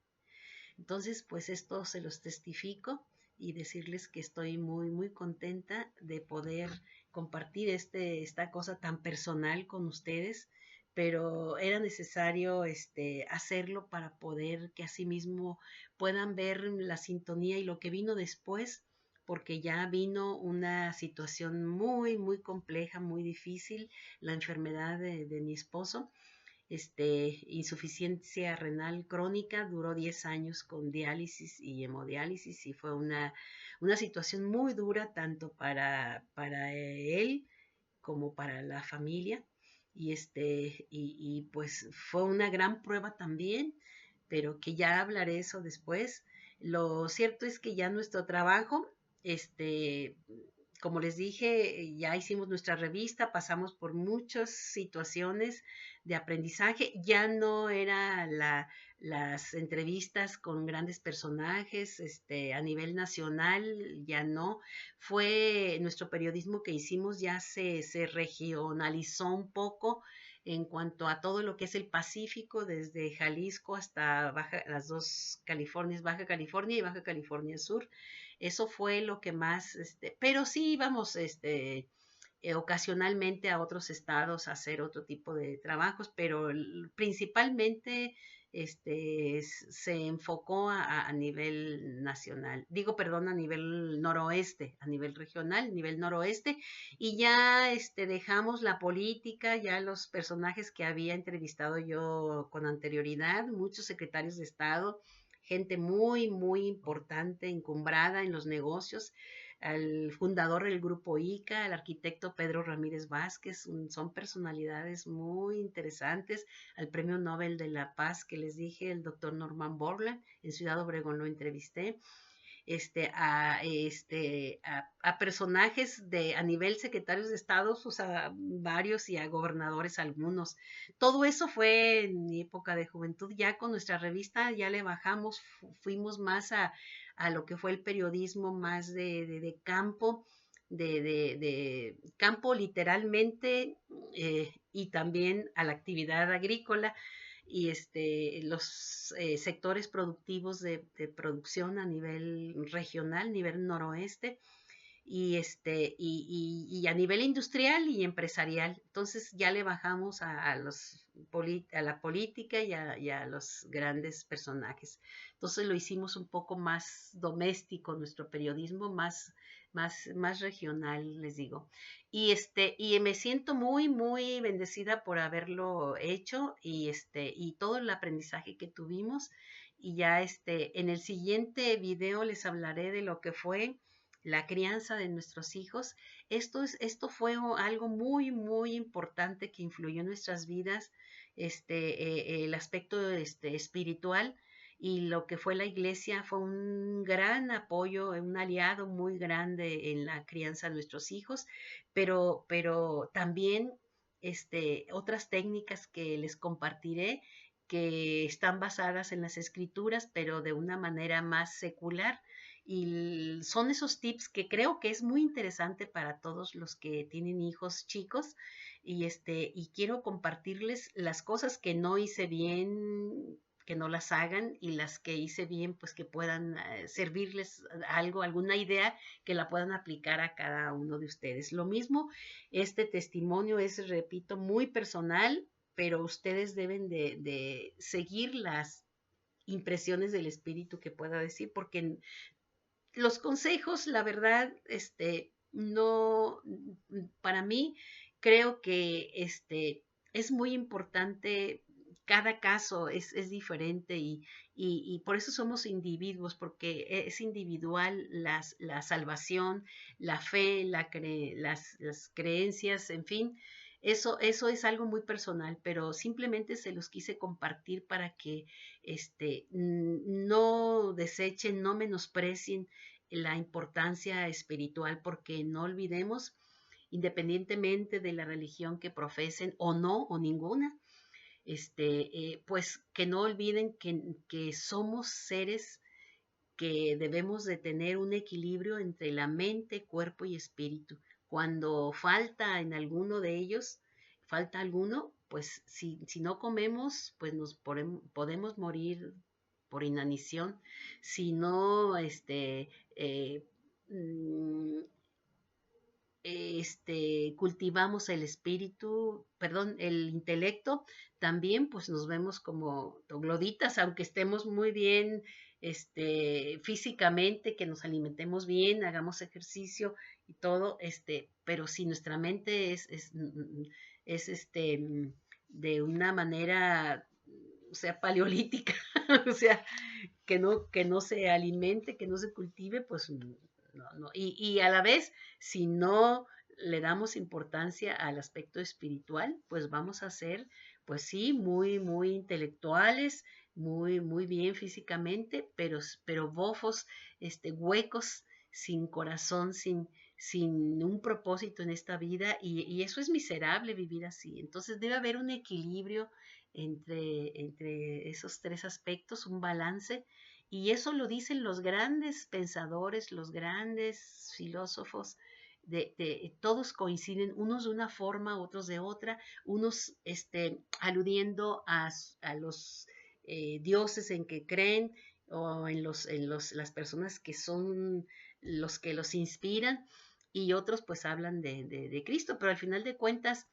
Entonces, pues esto se los testifico y decirles que estoy muy, muy contenta de poder compartir esta cosa tan personal con ustedes, pero era necesario hacerlo para poder que asimismo puedan ver la sintonía y lo que vino después, porque ya vino una situación muy, muy compleja, muy difícil, la enfermedad de mi esposo, insuficiencia renal crónica, duró 10 años con diálisis y hemodiálisis y fue una situación muy dura tanto para él como para la familia y pues fue una gran prueba también, pero que ya hablaré eso después. Lo cierto es que ya nuestro trabajo, como les dije, ya hicimos nuestra revista, pasamos por muchas situaciones de aprendizaje, ya no era las entrevistas con grandes personajes a nivel nacional, ya no, fue nuestro periodismo que hicimos, ya se regionalizó un poco en cuanto a todo lo que es el Pacífico, desde Jalisco hasta las dos Californias, Baja California y Baja California Sur. Eso fue lo que más, pero sí íbamos, ocasionalmente a otros estados a hacer otro tipo de trabajos, pero principalmente se enfocó a nivel nacional, digo, perdón, a nivel noroeste, a nivel regional, a nivel noroeste, y ya dejamos la política, ya los personajes que había entrevistado yo con anterioridad, muchos secretarios de Estado, gente muy, muy importante, encumbrada en los negocios, al fundador del grupo ICA, al arquitecto Pedro Ramírez Vázquez, son personalidades muy interesantes, al Premio Nobel de la Paz que les dije, el doctor Norman Borlaug, en Ciudad Obregón lo entrevisté, a personajes a nivel secretarios de Estado, pues a varios y a gobernadores algunos. Todo eso fue en mi época de juventud. Ya con nuestra revista ya le bajamos, fuimos más a lo que fue el periodismo más de campo, de campo literalmente, y también a la actividad agrícola y los sectores productivos de producción a nivel regional, nivel noroeste, y a nivel industrial y empresarial. Entonces ya le bajamos a los a la política y a los grandes personajes. Entonces lo hicimos un poco más doméstico, nuestro periodismo más regional, les digo. Y me siento muy bendecida por haberlo hecho y todo el aprendizaje que tuvimos. Y ya en el siguiente video les hablaré de lo que fue la crianza de nuestros hijos. Esto fue algo muy importante que influyó en nuestras vidas, el aspecto espiritual, y lo que fue la iglesia fue un gran apoyo, un aliado muy grande en la crianza de nuestros hijos, pero también otras técnicas que les compartiré que están basadas en las escrituras, pero de una manera más secular. Y son esos tips que creo que es muy interesante para todos los que tienen hijos chicos. Y quiero compartirles las cosas que no hice bien, que no las hagan, y las que hice bien, pues que puedan servirles algo, alguna idea que la puedan aplicar a cada uno de ustedes. Lo mismo, este testimonio es, repito, muy personal, pero ustedes deben de seguir las impresiones del espíritu que pueda decir, porque los consejos, la verdad, no, para mí, creo que es muy importante. Cada caso es diferente y por eso somos individuos, porque es individual la salvación, la fe, las creencias, en fin. Eso es algo muy personal, pero simplemente se los quise compartir para que no desechen, no menosprecien la importancia espiritual, porque no olvidemos, independientemente de la religión que profesen o no, o ninguna, pues que no olviden que somos seres que debemos de tener un equilibrio entre la mente, cuerpo y espíritu. Cuando falta en alguno de ellos, falta alguno, pues si no comemos, pues nos podemos morir por inanición. Si no, eh, mm, cultivamos el espíritu, perdón, el intelecto, también pues nos vemos como trogloditas, aunque estemos muy bien físicamente, que nos alimentemos bien, hagamos ejercicio y todo, pero si nuestra mente es de una manera, o sea, paleolítica, o sea, que no se alimente, que no se cultive, pues no. Y a la vez, si no le damos importancia al aspecto espiritual, pues vamos a ser, pues sí, muy intelectuales, muy bien físicamente, pero bofos, huecos, sin corazón, sin un propósito en esta vida, y eso es miserable vivir así. Entonces debe haber un equilibrio entre esos tres aspectos, un balance, y eso lo dicen los grandes pensadores, los grandes filósofos. Todos coinciden, unos de una forma, otros de otra, unos aludiendo a los dioses en que creen, o las personas que son los que los inspiran, y otros pues hablan de Cristo, pero al final de cuentas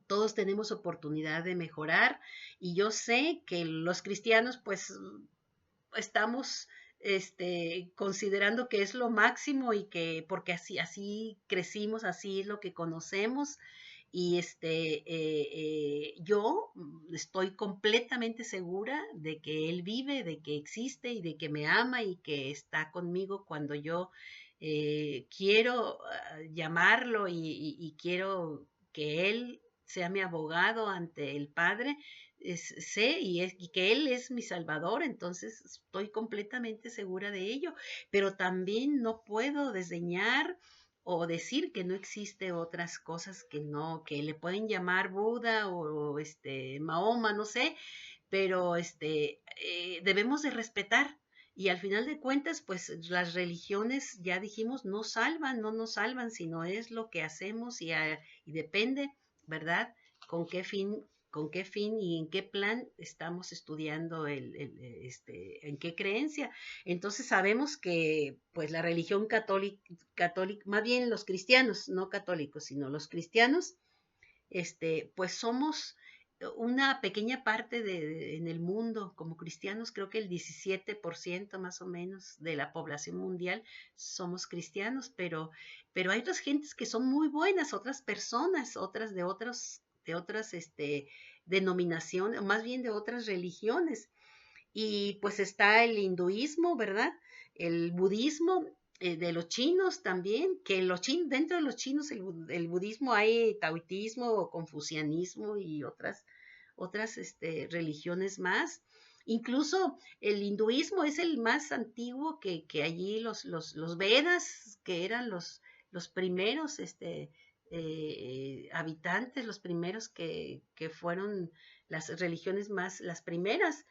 todos tenemos oportunidad de mejorar, y yo sé que los cristianos pues estamos considerando que es lo máximo, y que porque así crecimos, así es lo que conocemos. Y yo estoy completamente segura de que Él vive, de que existe y de que me ama y que está conmigo cuando yo quiero llamarlo, y quiero que Él sea mi abogado ante el Padre. Sé y que Él es mi Salvador, entonces estoy completamente segura de ello, pero también no puedo desdeñar o decir que no existe otras cosas que le pueden llamar Buda o Mahoma, no sé, pero debemos de respetar. Y al final de cuentas, pues las religiones, ya dijimos, no salvan, no nos salvan, sino es lo que hacemos, y depende, ¿verdad? ¿Con qué fin y en qué plan estamos estudiando en qué creencia? Entonces sabemos que pues la religión católica, más bien los cristianos, no católicos, sino los cristianos, pues somos una pequeña parte en el mundo como cristianos, creo que el 17% más o menos de la población mundial somos cristianos, pero hay otras gentes que son muy buenas, otras personas, otras de otras denominaciones, más bien de otras religiones. Y pues está el hinduismo, ¿verdad? El budismo, de los chinos también, que los chinos, dentro de los chinos el budismo hay taoísmo, confucianismo y otras religiones más. Incluso el hinduismo es el más antiguo que allí los Vedas, que eran los primeros habitantes, los primeros que fueron las religiones más, las primeras.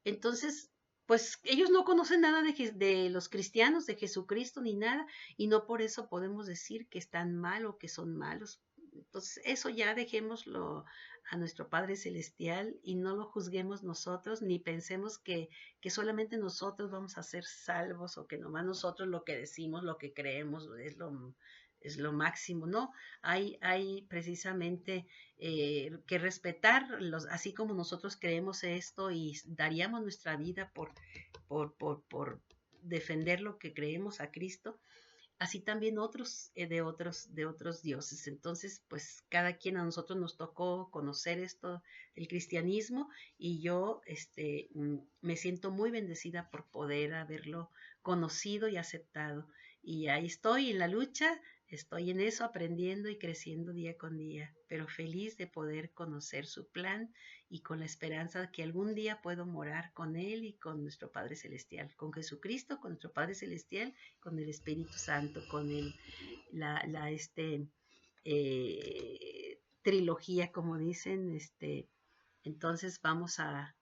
Entonces, pues ellos no conocen nada de los cristianos, de Jesucristo ni nada, y no por eso podemos decir que están mal o que son malos. Entonces, eso ya dejémoslo a nuestro Padre Celestial y no lo juzguemos nosotros, ni pensemos que solamente nosotros vamos a ser salvos o que nomás nosotros lo que decimos, lo que creemos es lo máximo, ¿no? Hay precisamente que respetar, así como nosotros creemos esto y daríamos nuestra vida por defender lo que creemos a Cristo, así también otros de otros dioses. Entonces, pues cada quien a nosotros nos tocó conocer esto, el cristianismo, y yo me siento muy bendecida por poder haberlo conocido y aceptado. Y ahí estoy en la lucha, estoy en eso aprendiendo y creciendo día con día, pero feliz de poder conocer su plan y con la esperanza de que algún día puedo morar con Él y con nuestro Padre Celestial, con Jesucristo, con nuestro Padre Celestial, con el Espíritu Santo, con la trilogía, como dicen. Entonces vamos a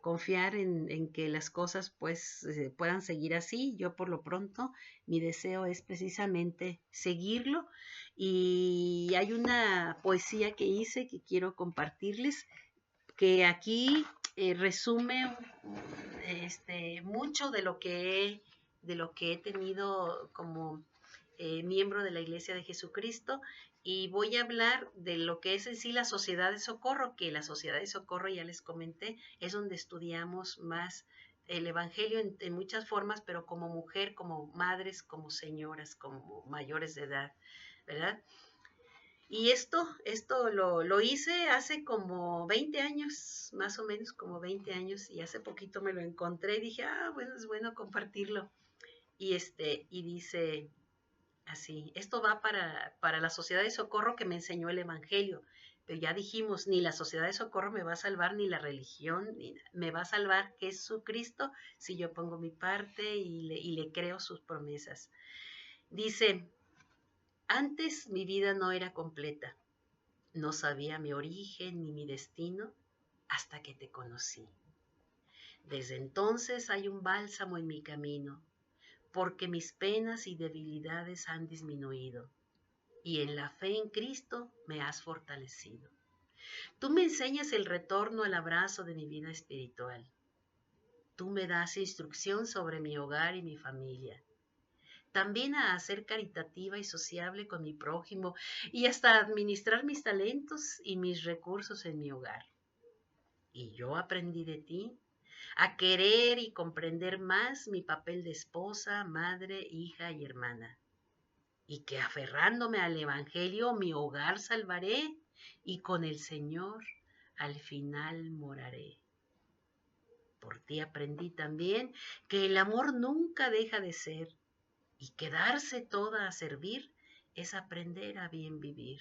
confiar en que las cosas pues puedan seguir así. Yo por lo pronto mi deseo es precisamente seguirlo, y hay una poesía que hice que quiero compartirles, que aquí resume mucho de lo que he tenido como miembro de la Iglesia de Jesucristo, y voy a hablar de lo que es en sí la Sociedad de Socorro, que la Sociedad de Socorro, ya les comenté, es donde estudiamos más el Evangelio en muchas formas, pero como mujer, como madres, como señoras, como mayores de edad, ¿verdad? Y esto lo hice hace como 20 años, más o menos como 20 años, y hace poquito me lo encontré y dije, bueno, es bueno compartirlo. Y dice así, esto va para la Sociedad de Socorro que me enseñó el Evangelio. Pero ya dijimos, ni la Sociedad de Socorro me va a salvar, ni la religión, me va a salvar Jesucristo si yo pongo mi parte y le creo sus promesas. Dice, antes mi vida no era completa. No sabía mi origen ni mi destino hasta que te conocí. Desde entonces hay un bálsamo en mi camino, porque mis penas y debilidades han disminuido, y en la fe en Cristo me has fortalecido. Tú me enseñas el retorno al abrazo de mi vida espiritual. Tú me das instrucción sobre mi hogar y mi familia. También a ser caritativa y sociable con mi prójimo, y hasta administrar mis talentos y mis recursos en mi hogar. Y yo aprendí de ti a querer y comprender más mi papel de esposa, madre, hija y hermana. Y que aferrándome al Evangelio mi hogar salvaré, y con el Señor al final moraré. Por ti aprendí también que el amor nunca deja de ser, y quedarse toda a servir es aprender a bien vivir.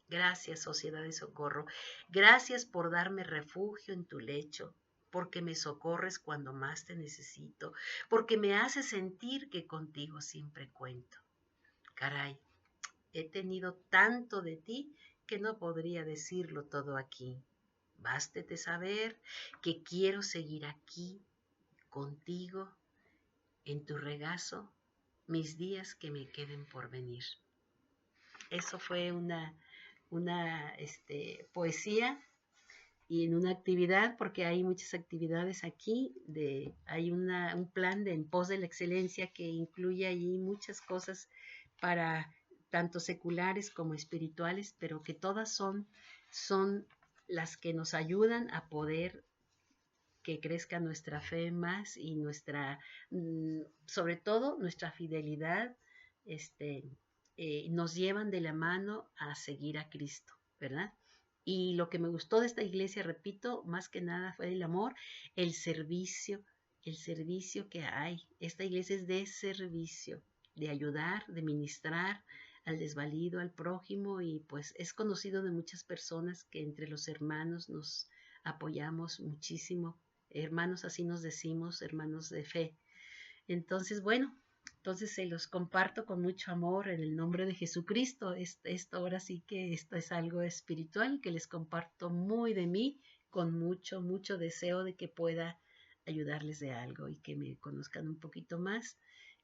Gracias, Sociedad de Socorro. Gracias por darme refugio en tu lecho, porque me socorres cuando más te necesito, porque me haces sentir que contigo siempre cuento. Caray, he tenido tanto de ti que no podría decirlo todo aquí. Bástete saber que quiero seguir aquí, contigo, en tu regazo, mis días que me queden por venir. Eso fue una poesía y en una actividad, porque hay muchas actividades aquí, hay un plan de en pos de la excelencia que incluye allí muchas cosas para tanto seculares como espirituales, pero que todas son son las que nos ayudan a poder que crezca nuestra fe más y nuestra, sobre todo nuestra fidelidad, nos llevan de la mano a seguir a Cristo, ¿verdad? Y lo que me gustó de esta iglesia, repito, más que nada fue el amor, el servicio que hay. Esta iglesia es de servicio, de ayudar, de ministrar al desvalido, al prójimo, y pues es conocido de muchas personas que entre los hermanos nos apoyamos muchísimo. Hermanos, así nos decimos, hermanos de fe. Entonces, bueno, entonces se los comparto con mucho amor en el nombre de Jesucristo. Esto ahora sí que esto es algo espiritual que les comparto muy de mí, con mucho, mucho deseo de que pueda ayudarles de algo y que me conozcan un poquito más.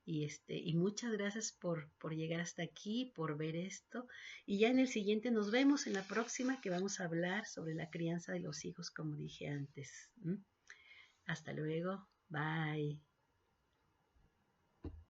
Y muchas gracias por llegar hasta aquí, por ver esto. Y ya en el siguiente nos vemos en la próxima que vamos a hablar sobre la crianza de los hijos, como dije antes. Hasta luego. Bye.